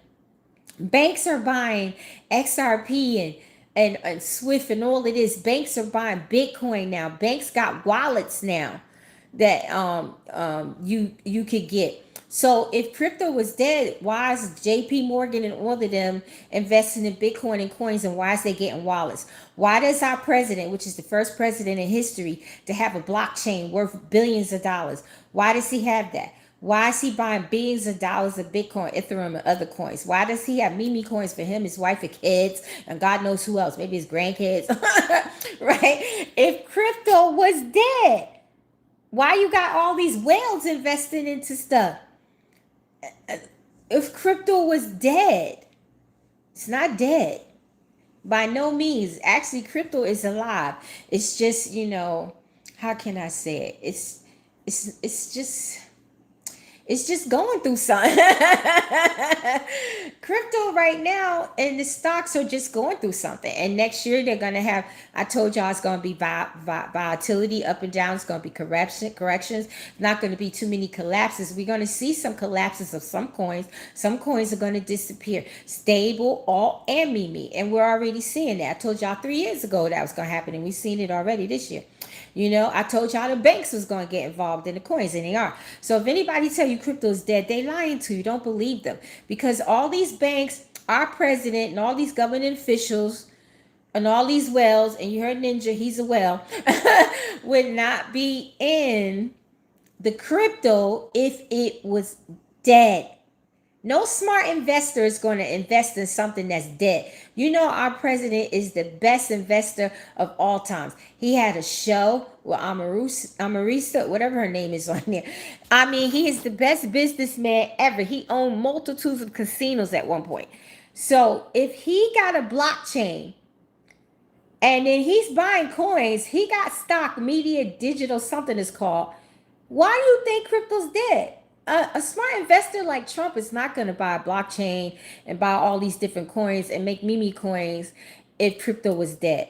Banks are buying XRP and Swift and all of this. Banks are buying Bitcoin now. Banks got wallets now that you could get. So if crypto was dead, why is JP Morgan and all of them investing in Bitcoin and coins, and why is they getting wallets? Why does our president, which is the first president in history to have a blockchain worth billions of dollars, why does he have that? Why is he buying billions of dollars of Bitcoin, Ethereum, and other coins? Why does he have meme coins for him, his wife, and kids, and God knows who else, maybe his grandkids, right? If crypto was dead, why you got all these whales investing into stuff? If crypto was dead, it's not dead. By no means. Actually, crypto is alive. It's just, how can I say it? It's just going through something. Crypto right now and the stocks are just going through something. And next year they're going to have, I told y'all it's going to be volatility up and down. It's going to be corrections. Not going to be too many collapses. We're going to see some collapses of some coins. Some coins are going to disappear. Stable, alt, and meme. And we're already seeing that. I told y'all 3 years ago that was going to happen, and we've seen it already this year. I told y'all the banks was going to get involved in the coins, and they are. So if anybody tell you crypto is dead, they lying to you. Don't believe them. Because all these banks, our president, and all these government officials, and all these whales, and you heard Ninja, he's a whale, would not be in the crypto if it was dead. No smart investor is going to invest in something that's dead. Our president is the best investor of all times. He had a show with Amarisa, whatever her name is on there. I mean, he is the best businessman ever. He owned multitudes of casinos at one point. So if he got a blockchain and then he's buying coins, he got stock, media, digital, something is called. Why do you think crypto's dead? A smart investor like Trump is not going to buy a blockchain and buy all these different coins and make meme coins if crypto was dead.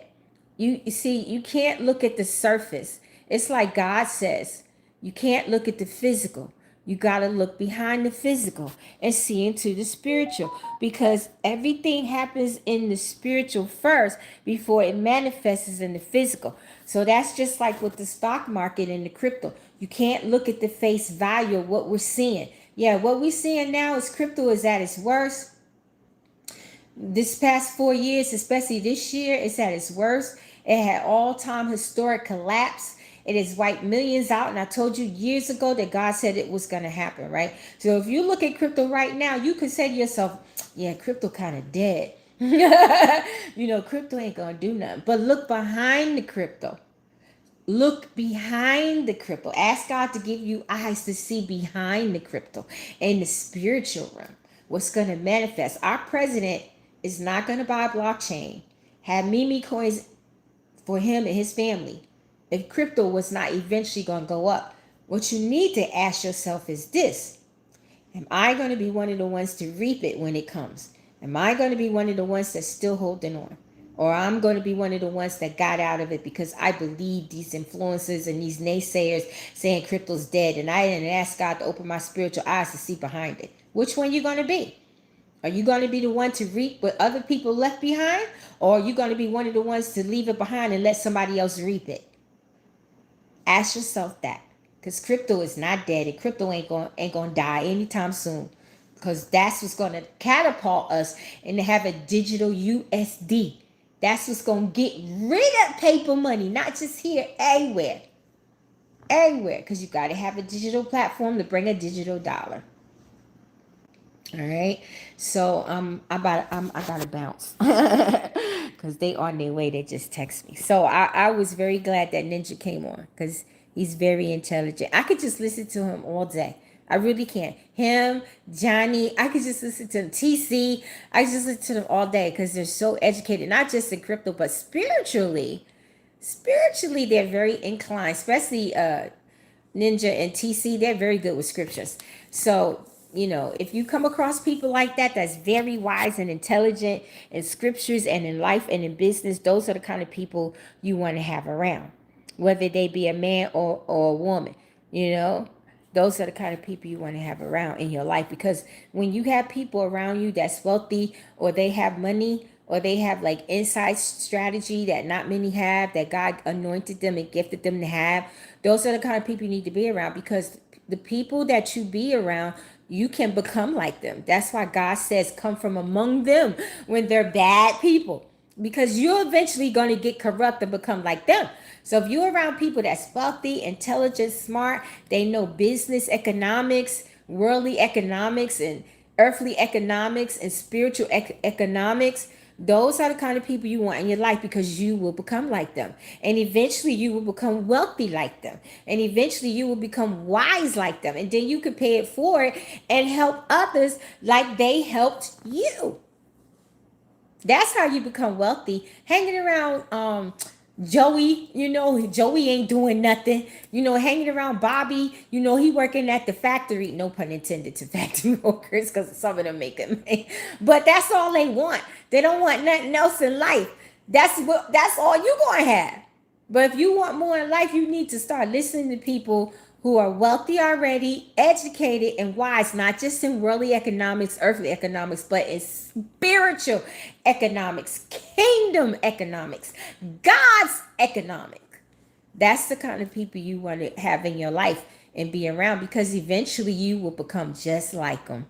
You see, you can't look at the surface. It's like God says, you can't look at the physical. You got to look behind the physical and see into the spiritual, because everything happens in the spiritual first before it manifests in the physical. So that's just like with the stock market and the crypto. You can't look at the face value of what we're seeing. Yeah, what we're seeing now is crypto is at its worst. This past 4 years, especially this year, it's at its worst. It had all-time historic collapse. It has wiped millions out. And I told you years ago that God said it was going to happen, right? So if you look at crypto right now, you could say to yourself, yeah, crypto kind of dead. Crypto ain't going to do nothing. But look behind the crypto. Look behind the crypto. Ask God to give you eyes to see behind the crypto in the spiritual realm. What's going to manifest? Our president is not going to buy a blockchain, have meme coins for him and his family if crypto was not eventually going to go up. What you need to ask yourself is this: am I going to be one of the ones to reap it when it comes? Am I going to be one of the ones that's still holding on? Or I'm going to be one of the ones that got out of it because I believe these influencers and these naysayers saying crypto's dead, and I didn't ask God to open my spiritual eyes to see behind it. Which one you going to be? Are you going to be the one to reap what other people left behind? Or are you going to be one of the ones to leave it behind and let somebody else reap it? Ask yourself that. Because crypto is not dead, and crypto ain't gonna die anytime soon. Because that's what's gonna catapult us into have a digital USD. That's what's gonna get rid of paper money, not just here, everywhere. Everywhere. Because you gotta have a digital platform to bring a digital dollar. All right, so I gotta bounce because they on their way. They just text me. So I was very glad that Ninja came on because he's very intelligent. I could just listen to him all day. I really can. Him, Johnny, I could just listen to them. TC, I just listen to them all day because they're so educated, not just in crypto, but spiritually. Spiritually, they're very inclined, especially Ninja and TC. They're very good with scriptures. So if you come across people like that, that's very wise and intelligent in scriptures and in life and in business, those are the kind of people you want to have around, whether they be a man or a woman. Those are the kind of people you want to have around in your life, because when you have people around you that's wealthy, or they have money, or they have like inside strategy that not many have, that God anointed them and gifted them to have, those are the kind of people you need to be around, because the people that you be around, you can become like them. That's why God says come from among them when they're bad people, because you're eventually going to get corrupt and become like them. So if you're around people that's wealthy, intelligent, smart, they know business economics, worldly economics, and earthly economics, and spiritual economics, those are the kind of people you want in your life, because you will become like them. And eventually you will become wealthy like them. And eventually you will become wise like them. And then you can pay it forward and help others like they helped you. That's how you become wealthy. Hanging around Joey, Joey ain't doing nothing. Hanging around Bobby, he working at the factory. No pun intended to factory workers, because some of them make it. But that's all they want. They don't want nothing else in life. That's all you gonna have. But if you want more in life, you need to start listening to people who are wealthy already, educated, and wise, not just in worldly economics, earthly economics, but in spiritual economics, kingdom economics, God's economic. That's the kind of people you want to have in your life and be around, because eventually you will become just like them.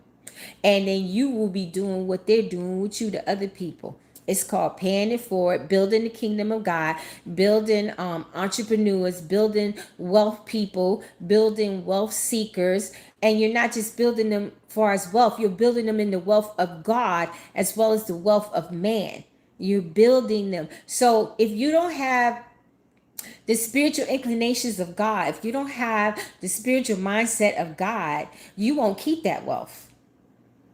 And then you will be doing what they're doing with you to other people. It's called paying it forward, building the kingdom of God, building entrepreneurs, building wealth people, building wealth seekers. And you're not just building them for as wealth, you're building them in the wealth of God as well as the wealth of man. You're building them. So if you don't have the spiritual inclinations of God, if you don't have the spiritual mindset of God, you won't keep that wealth.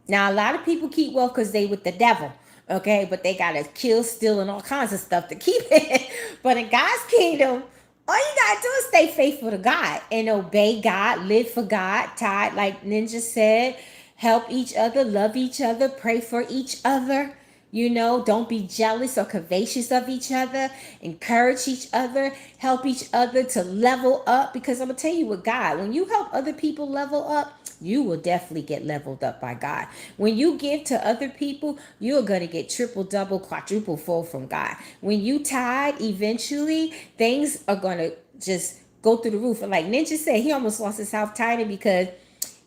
Now, a lot of people keep wealth because they with the devil. Okay, but they gotta kill, steal, and all kinds of stuff to keep it. But in God's kingdom, all you gotta do is stay faithful to God and obey God, live for God, like Ninja said, help each other, love each other, pray for each other. Don't be jealous or covetous of each other. Encourage each other. Help each other to level up. Because I'm going to tell you with God, when you help other people level up, you will definitely get leveled up by God. When you give to other people, you're going to get triple, double, quadruple fold from God. When you tithe, eventually things are going to just go through the roof. And like Ninja said, he almost lost his house tithing because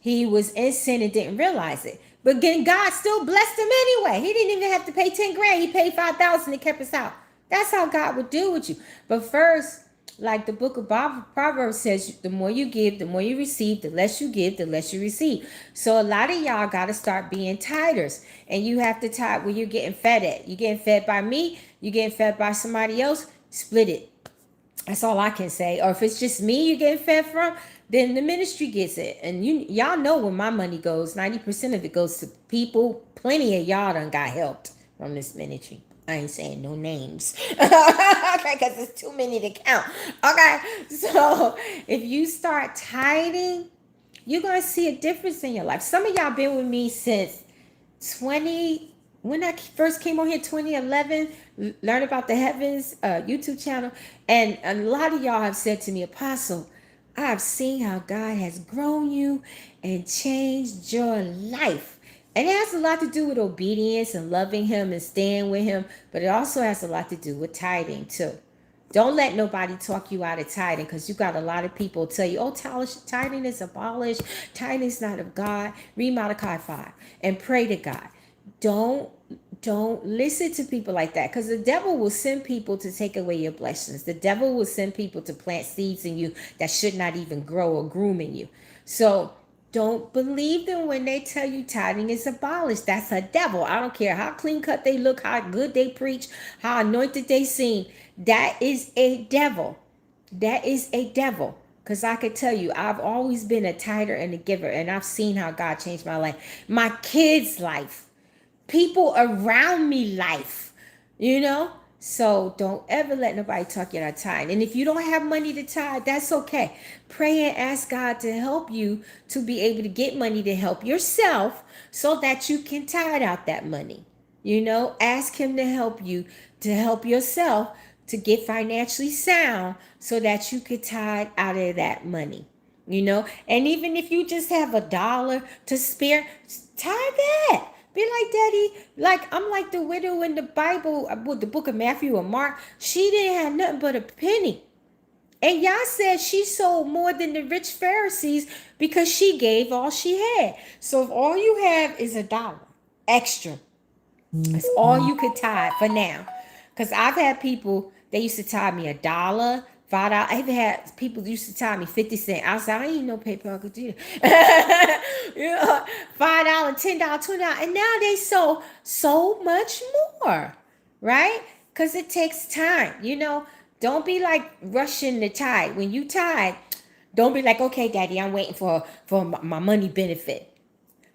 he was in sin and didn't realize it. But then God still blessed him anyway. He didn't even have to pay 10 grand. He paid 5,000 and kept his house. That's how God would deal with you. But first, like the book of Proverbs says, the more you give, the more you receive. The less you give, the less you receive. So a lot of y'all got to start being tithers. And you have to tithe where you're getting fed at. You're getting fed by me. You're getting fed by somebody else. Split it. That's all I can say. Or if it's just me you're getting fed from, then the ministry gets it. And y'all know where my money goes. 90% of it goes to people. Plenty of y'all done got helped from this ministry. I ain't saying no names. Okay, because it's too many to count. Okay, so if you start tithing, you're going to see a difference in your life. Some of y'all been with me since when I first came on here, 2011, learn about the heavens YouTube channel. And a lot of y'all have said to me, Apostle, I've seen how God has grown you and changed your life. And it has a lot to do with obedience and loving him and staying with him. But it also has a lot to do with tithing too. Don't let nobody talk you out of tithing, because you got a lot of people tell you, oh, tithing is abolished. Tithing is not of God. Read Malachi 5 and pray to God. Don't listen to people like that, because the devil will send people to take away your blessings. The devil will send people to plant seeds in you that should not even grow or groom in you. So don't believe them when they tell you tithing is abolished. That's a devil. I don't care how clean cut they look, how good they preach, how anointed they seem. That is a devil. That is a devil. Because I could tell you, I've always been a tither and a giver, and I've seen how God changed my life, my kids' life, people around me life, So don't ever let nobody talk you out of tithe. And if you don't have money to tithe, that's okay. Pray and ask God to help you to be able to get money to help yourself so that you can tithe out that money. Ask him to help you to help yourself to get financially sound so that you could tithe out of that money. And even if you just have $1 to spare, tithe that. Be like, Daddy, like I'm like the widow in the Bible, with the book of Matthew or Mark. She didn't have nothing but a penny. And Yah said she sold more than the rich Pharisees because she gave all she had. So if all you have is $1 extra, that's all you could tithe for now. Because I've had people, they used to tithe me $1, $5. I've had people used to tithe me 50 cents. I was like, I ain't no PayPal could do that. $5, $10, $20. And now they so much more, right? Because it takes time. Don't be like rushing to tithe. When you tithe, don't be like, okay, Daddy, I'm waiting for my money benefit.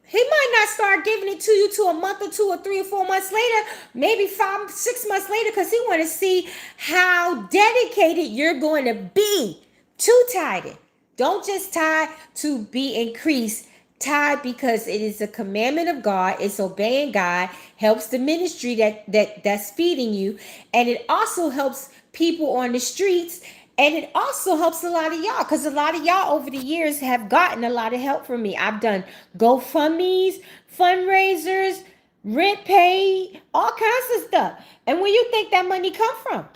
He might not start giving it to you till a month or 2 or 3 or 4 months later, maybe 5, 6 months later, because he want to see how dedicated you're going to be to tithing. Don't just tithe to be increased. Tithe because it is a commandment of God. It's obeying God, helps the ministry that's feeding you, and it also helps people on the streets. And it also helps a lot of y'all, because a lot of y'all over the years have gotten a lot of help from me. I've done GoFundMes, fundraisers, rent paid, all kinds of stuff. And where you think that money come from?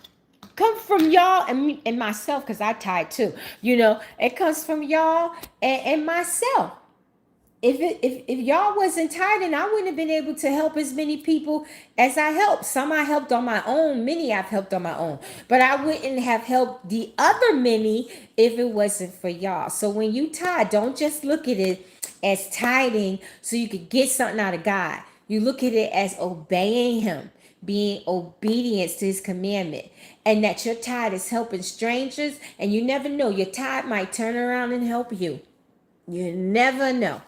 Come from y'all and me and myself, because I tithe too. It comes from y'all and myself. If y'all wasn't tithing, I wouldn't have been able to help as many people as I helped. Some I helped on my own. Many I've helped on my own. But I wouldn't have helped the other many if it wasn't for y'all. So when you tithe, don't just look at it as tithing so you could get something out of God. You look at it as obeying him, being obedient to his commandment. And that your tithe is helping strangers. And you never know. Your tithe might turn around and help you. You never know.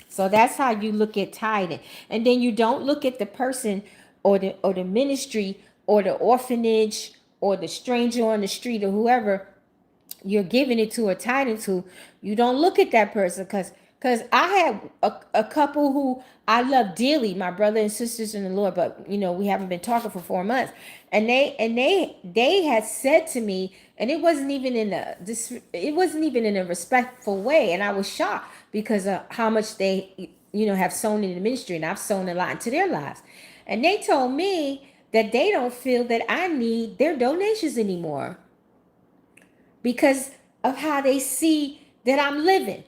So that's how you look at tithing. And then you don't look at the person or the ministry or the orphanage or the stranger on the street or whoever you're giving it to or tithing to. You don't look at that person because Because I had a couple who I love dearly, my brother and sisters in the Lord, but we haven't been talking for 4 months. And they had said to me, and it wasn't even in a respectful way. And I was shocked because of how much they, have sown in the ministry, and I've sown a lot into their lives. And they told me that they don't feel that I need their donations anymore because of how they see that I'm living.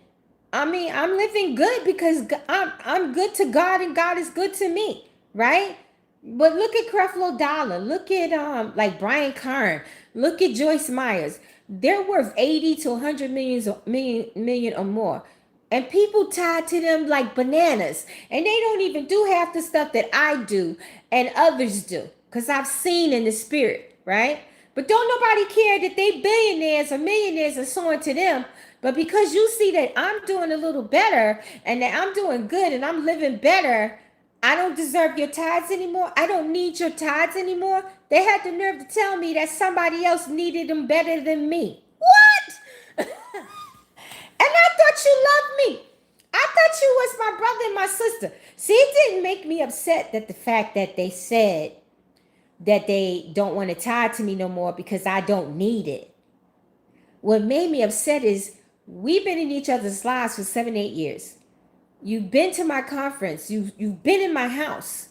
I mean, I'm living good because I'm good to God and God is good to me, right? But look at Creflo Dollar, look at like Brian Karn, look at Joyce Myers. They're worth 80 to 100 million or more. And people tied to them like bananas. And they don't even do half the stuff that I do and others do. Because I've seen in the spirit, right? But don't nobody care that they billionaires or millionaires are sowing to them. But because you see that I'm doing a little better and that I'm doing good and I'm living better, I don't deserve your tithes anymore. I don't need your tithes anymore. They had the nerve to tell me that somebody else needed them better than me. What? And I thought you loved me. I thought you was my brother and my sister. See, it didn't make me upset that the fact that they said that they don't want to tie to me no more because I don't need it. What made me upset is we've been in each other's lives for 7-8 years. You've been to my conference. You've been in my house.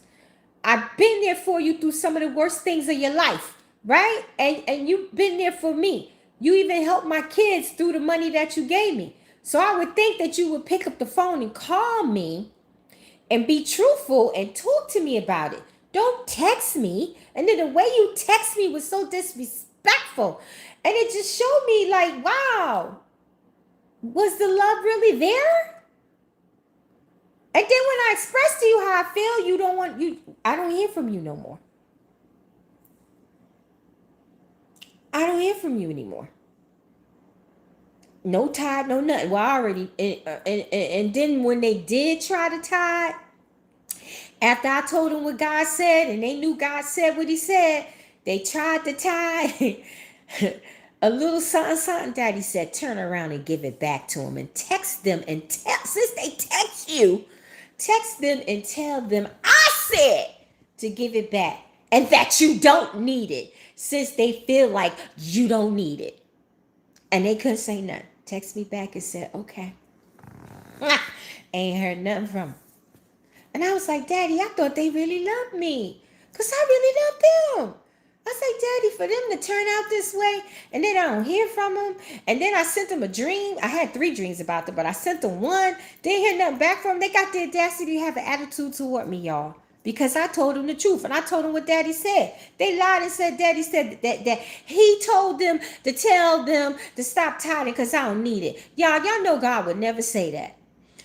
I've been there for you through some of the worst things of your life, right? And you've been there for me. You even helped my kids through the money that you gave me. So I would think that you would pick up the phone and call me and be truthful and talk to me about it. Don't text me. And then the way you text me was so disrespectful. And it just showed me like, wow, was the love really there? And then when I express to you how I feel, I don't hear from you no more. I don't hear from you anymore. No tithe, no nothing. Well, I already, and then when they did try to tithe, after I told them what God said, and they knew God said what he said, they tried to tithe. A little something, Daddy said, turn around and give it back to them and text them and since they text you, text them and tell them I said to give it back and that you don't need it since they feel like you don't need it. And they couldn't say nothing. Text me back and said, okay. Ain't heard nothing from them. And I was like, Daddy, I thought they really loved me because I really loved them. I say, Daddy, for them to turn out this way, and then I don't hear from them, and then I sent them a dream. I had 3 dreams about them, but I sent them one. Didn't hear nothing back from them. They got the audacity to have an attitude toward me, y'all, because I told them the truth, and I told them what Daddy said. They lied and said Daddy said that he told them to tell them to stop tithing because I don't need it. Y'all know God would never say that.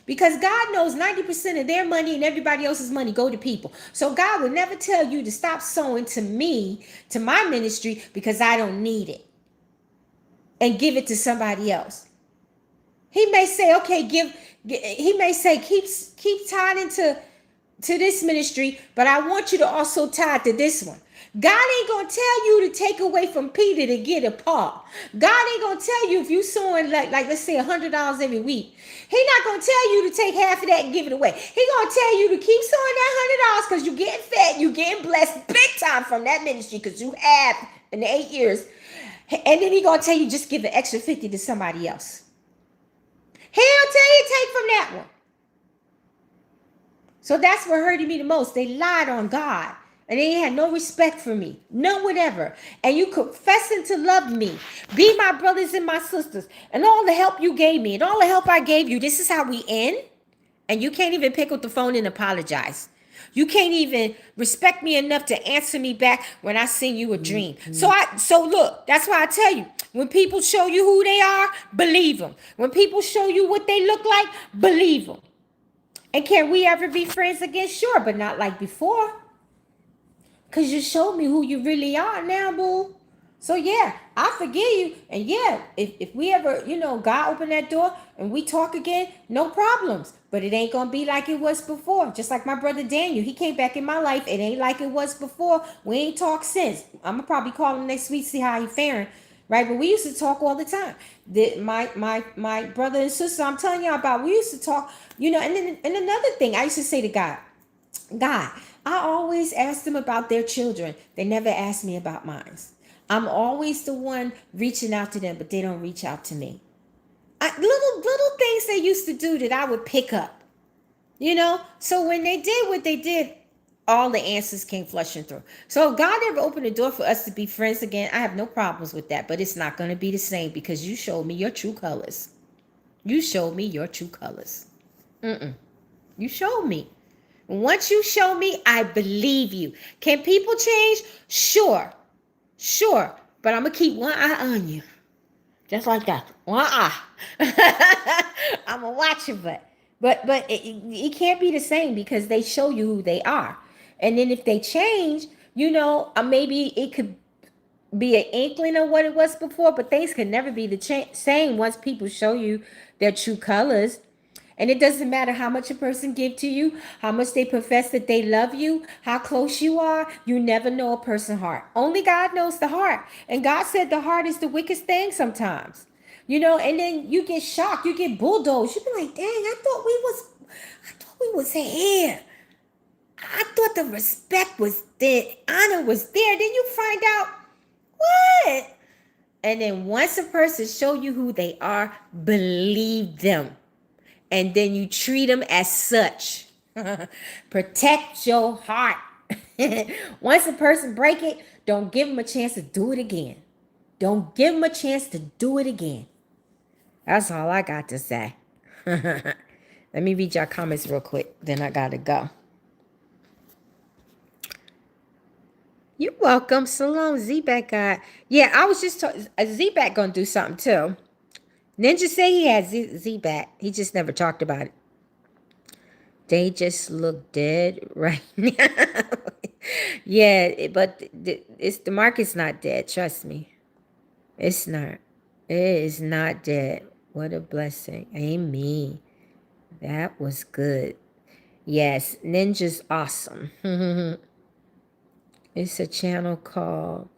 Because God knows 90% of their money and everybody else's money go to people. So God would never tell you to stop sowing to me, to my ministry, because I don't need it. And give it to somebody else. He may say, okay, he may say, keep tithing to this ministry, but I want you to also tithe to this one. God ain't going to tell you to take away from Peter to get a Paul. God ain't going to tell you if you sowing like let's say $100 every week. He's not going to tell you to take half of that and give it away. He's going to tell you to keep sowing that $100 because you're getting fed, you're getting blessed big time from that ministry because you have in the 8 years. And then he's going to tell you just give an extra 50 to somebody else. He don't tell you to take from that one. So that's what hurted me the most. They lied on God. And they had no respect for me. No whatever. And you confessing to love me. Be my brothers and my sisters. And all the help you gave me. And all the help I gave you. This is how we end. And you can't even pick up the phone and apologize. You can't even respect me enough to answer me back when I send you a dream. Mm-hmm. So look, that's why I tell you. When people show you who they are, believe them. When people show you what they look like, believe them. And can we ever be friends again? Sure, but not like before. Because you showed me who you really are now, boo. So, yeah, I forgive you. And, yeah, if we ever, God open that door and we talk again, no problems. But it ain't going to be like it was before. Just like my brother Daniel. He came back in my life. It ain't like it was before. We ain't talked since. I'm going to probably call him next week, see how he faring. right? But we used to talk all the time. My brother and sister, I'm telling y'all about, we used to talk, you know. And then, and another thing, I used to say to God, I always ask them about their children. They never ask me about mine. I'm always the one reaching out to them, but they don't reach out to me. Little things they used to do that I would pick up, you know. So when they did what they did, all the answers came flushing through. So if God ever opened the door for us to be friends again, I have no problems with that. But it's not going to be the same because you showed me your true colors. You showed me your true colors. You showed me. Once you show me, I believe you. Can people change? Sure. Sure. But I'm going to keep one eye on you. Just like that. One eye. I'm going to watch it, but it can't be the same because they show you who they are. And then if they change, you know, maybe it could be an inkling of what it was before, but things can never be the same once people show you their true colors. And it doesn't matter how much a person give to you, how much they profess that they love you, how close you are. You never know a person's heart. Only God knows the heart. And God said the heart is the wickedest thing sometimes. You know, and then you get shocked, you get bulldozed. You be like, dang, I thought we was here. I thought the respect was there, honor was there. Then you find out what? And then once a person show you who they are, believe them. And then you treat them as such. Protect your heart. Once a person break it, don't give them a chance to do it again. Don't give them a chance to do it again. That's all I got to say. Let me read your comments real quick. Then I got to go. You're welcome. Salon Z-Back guy. Yeah, I was just talking. Z-Back gonna do something too. Ninja say he had Z-Back. He just never talked about it. They just look dead right now. Yeah, but the market's not dead. Trust me. It's not. It is not dead. What a blessing. Amen. That was good. Yes, Ninja's awesome. It's a channel called...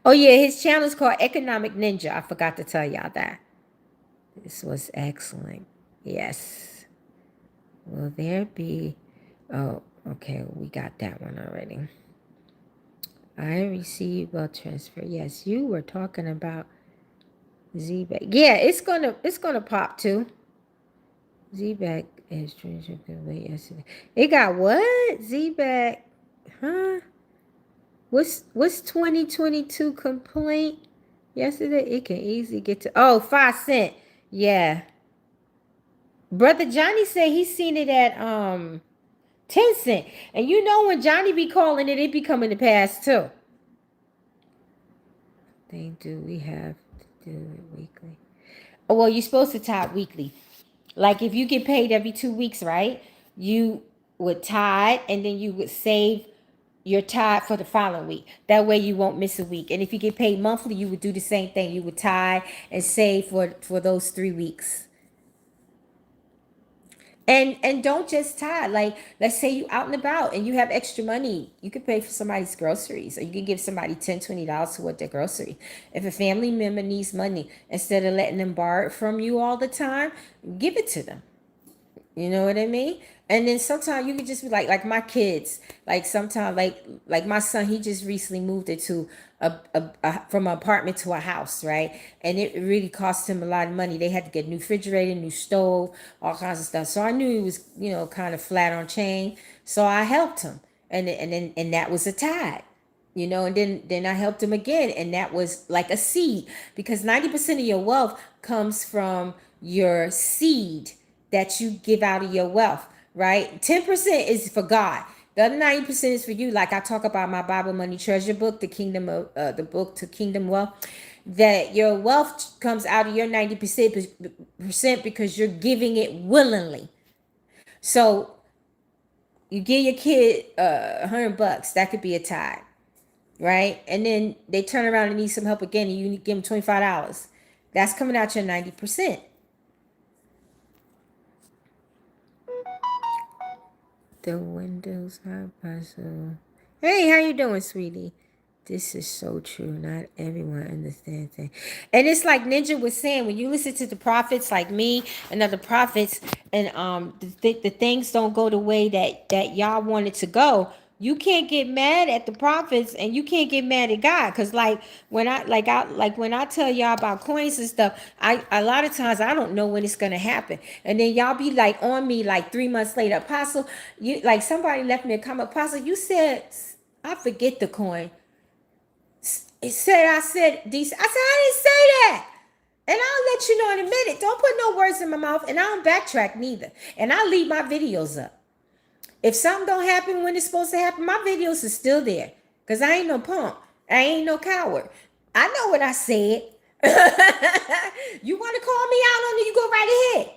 Oh, yeah, his channel is called Economic Ninja. I forgot to tell y'all that. This was excellent. Yes. Will there be... Oh, okay, we got that one already. I received wealth transfer. Yes, you were talking about Z-Back. Yeah, it's gonna pop too. Z-Back is late yesterday. It got what? Z-Back, huh? What's 2022 complaint? Yesterday it can easily get to 5 cents. Yeah. Brother Johnny said he's seen it at 10 cents. And you know when Johnny be calling it be coming to pass too. Do we have to do it weekly? Oh, well, you're supposed to tithe weekly. Like if you get paid every 2 weeks, right? You would tithe and then you would save your tithe for the following week. That way you won't miss a week. And if you get paid monthly, you would do the same thing. You would tithe and save for those 3 weeks. And don't just tithe. Like, let's say you out and about and you have extra money. You could pay for somebody's groceries, or you could give somebody $10, $20 toward their grocery. If a family member needs money, instead of letting them borrow it from you all the time, give it to them. You know what I mean? And then sometimes you could just be like my kids, like sometimes like my son, he just recently moved into from an apartment to a house, right? And it really cost him a lot of money. They had to get new refrigerator, new stove, all kinds of stuff. So I knew he was, you know, kind of flat on chain. So I helped him, and that was a tithe. You know, and then I helped him again, and that was like a seed, because 90% of your wealth comes from your seed that you give out of your wealth, right? 10% is for God. The other 90% is for you. Like I talk about my Bible Money Treasure book, the book to Kingdom Wealth, that your wealth comes out of your 90% because you're giving it willingly. So you give your kid $100, that could be a tithe, right? And then they turn around and need some help again, and you give them $25. That's coming out your 90%. The windows are puzzle. Hey, how you doing, sweetie? This is so true. Not everyone understands things. And it's like Ninja was saying, when you listen to the prophets like me and other prophets, and the things don't go the way that y'all want it to go, you can't get mad at the prophets and you can't get mad at God. Cause like when I tell y'all about coins and stuff, I a lot of times I don't know when it's gonna happen. And then y'all be like on me like 3 months later, Apostle, you like somebody left me a comment, Apostle, you said I forget the coin. It said I said these. I said I didn't say that. And I'll let you know in a minute. Don't put no words in my mouth, and I don't backtrack neither. And I leave my videos up. If something don't happen when it's supposed to happen, my videos are still there. Cause I ain't no punk. I ain't no coward. I know what I said. You want to call me out on it, you go right ahead.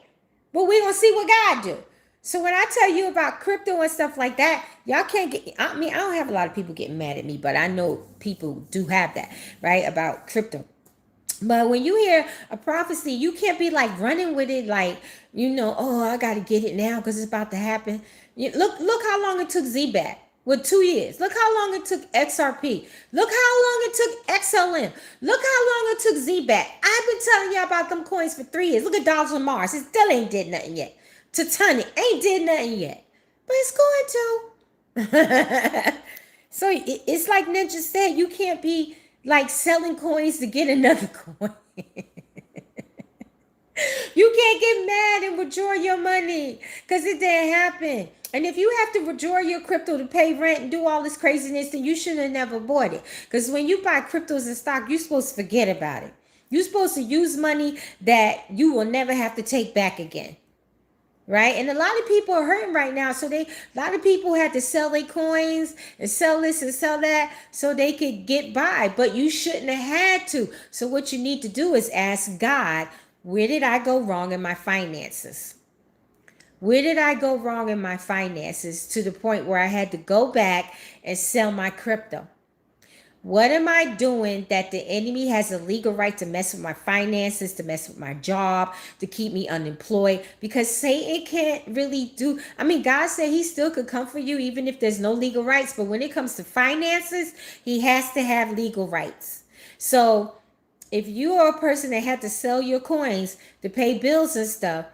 But we're gonna see what God do. So when I tell you about crypto and stuff like that, y'all can't get, I mean, I don't have a lot of people getting mad at me, but I know people do have that, right? About crypto. But when you hear a prophecy, you can't be like running with it like, oh, I got to get it now because it's about to happen. Look how long it took ZBAC. With 2 years. Look how long it took XRP. Look how long it took XLM. Look how long it took ZBAC. I've been telling y'all about them coins for 3 years. Look at Dollars on Mars. It still ain't did nothing yet. Titanic ain't did nothing yet. But it's going to. So it's like Ninja said, you can't be like selling coins to get another coin. You can't get mad and withdraw your money because it didn't happen. And if you have to withdraw your crypto to pay rent and do all this craziness, then you should have never bought it. Because when you buy cryptos and stock, you're supposed to forget about it. You're supposed to use money that you will never have to take back again. Right? And a lot of people are hurting right now. So a lot of people had to sell their coins and sell this and sell that so they could get by. But you shouldn't have had to. So what you need to do is ask God, where did I go wrong in my finances? Where did I go wrong in my finances to the point where I had to go back and sell my crypto? What am I doing that the enemy has a legal right to mess with my finances, to mess with my job, to keep me unemployed? Because Satan can't really do, I mean, God said he still could come for you even if there's no legal rights. But when it comes to finances, he has to have legal rights. So if you are a person that had to sell your coins to pay bills and stuff,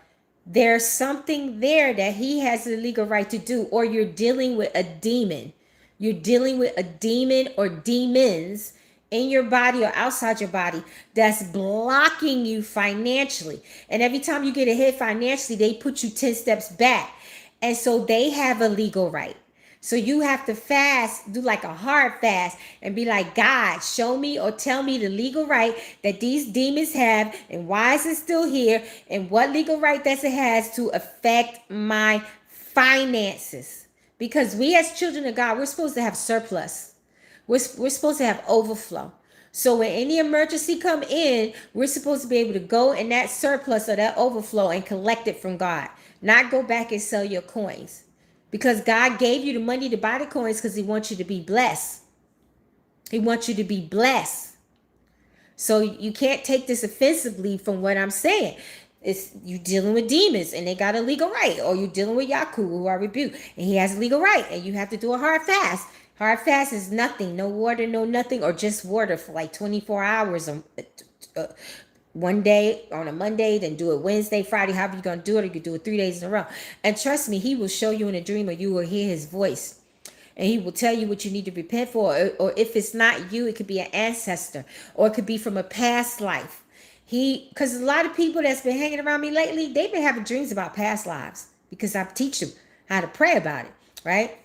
there's something there that he has the legal right to do, or you're dealing with a demon. You're dealing with a demon or demons in your body or outside your body that's blocking you financially. And every time you get a hit financially, they put you 10 steps back. And so they have a legal right. So you have to fast, do like a hard fast and be like, God, show me or tell me the legal right that these demons have and why is it still here and what legal right does it has to affect my finances. Because we as children of God, we're supposed to have surplus. We're supposed to have overflow. So when any emergency come in, we're supposed to be able to go in that surplus or that overflow and collect it from God. Not go back and sell your coins. Because God gave you the money to buy the coins because he wants you to be blessed. He wants you to be blessed. So you can't take this offensively from what I'm saying. It's you dealing with demons and they got a legal right. Or you're dealing with Yaku who I rebuke and he has a legal right. And you have to do a hard fast. Hard fast is nothing. No water, no nothing. Or just water for like 24 hours. One day on a Monday, then do it Wednesday, Friday, however you're going to do it. You can do it 3 days in a row. And trust me, he will show you in a dream or you will hear his voice. And he will tell you what you need to repent for. Or if it's not you, it could be an ancestor. Or it could be from a past life. Because a lot of people that's been hanging around me lately, they've been having dreams about past lives. Because I teach them how to pray about it, right?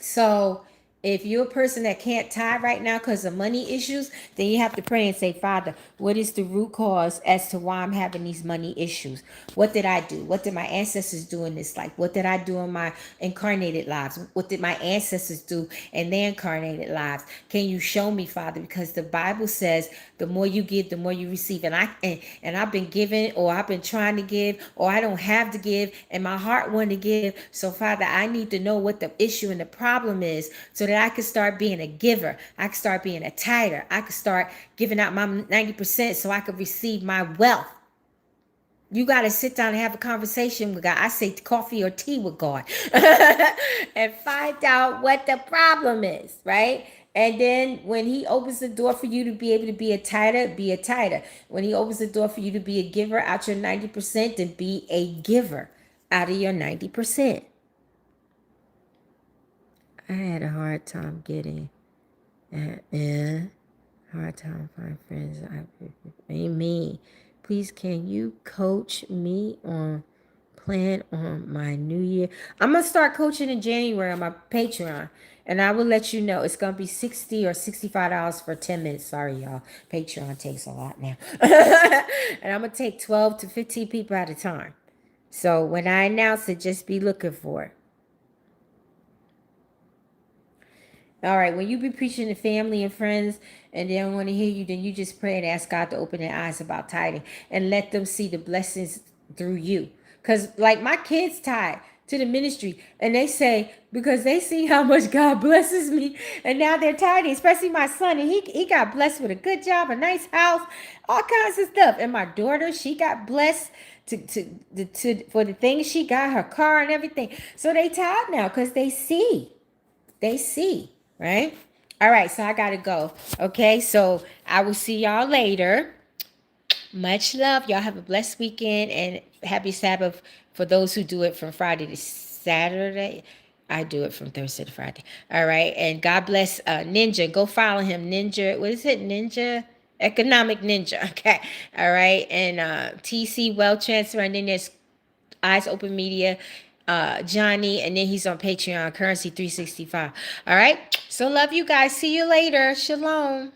So if you're a person that can't tithe right now because of money issues, then you have to pray and say, Father, what is the root cause as to why I'm having these money issues? What did I do? What did my ancestors do in this life? What did I do in my incarnated lives? What did my ancestors do in their incarnated lives? Can you show me, Father? Because the Bible says the more you give, the more you receive. And I've been giving, or I've been trying to give, or I don't have to give, and my heart wanted to give. So, Father, I need to know what the issue and the problem is so that I can start being a giver. I can start being a tither. I can start giving out my 90% so I can receive my wealth. You got to sit down and have a conversation with God. I say coffee or tea with God and find out what the problem is, right? And then when he opens the door for you to be able to be a tither, be a tither. When he opens the door for you to be a giver out your 90%, then be a giver out of your 90%. I had a hard time getting, hard time finding friends. Amen. Please, can you coach me on plan on my new year? I'm going to start coaching in January on my Patreon. And I will let you know. It's going to be $60 or $65 for 10 minutes. Sorry, y'all. Patreon takes a lot now. And I'm going to take 12 to 15 people at a time. So when I announce it, just be looking for it. All right, when you be preaching to family and friends and they don't want to hear you, then you just pray and ask God to open their eyes about tithing and let them see the blessings through you. Because like my kids tithe to the ministry and they say, because they see how much God blesses me and now they're tithing, especially my son, and he got blessed with a good job, a nice house, all kinds of stuff. And my daughter, she got blessed for the things she got, her car and everything. So they tithe now because they see. Right? All right, so I gotta go. Okay, so I will see y'all later. Much love. Y'all have a blessed weekend and happy Sabbath for those who do it from Friday to Saturday. I do it from Thursday to Friday. All right, and God bless Ninja. Go follow him. Ninja, what is it? Ninja? Economic Ninja. Okay. All right, and TC Wealth Transfer, and then there's Eyes Open Media, Johnny, and then he's on Patreon, Currency 365. All right. So love you guys. See you later. Shalom.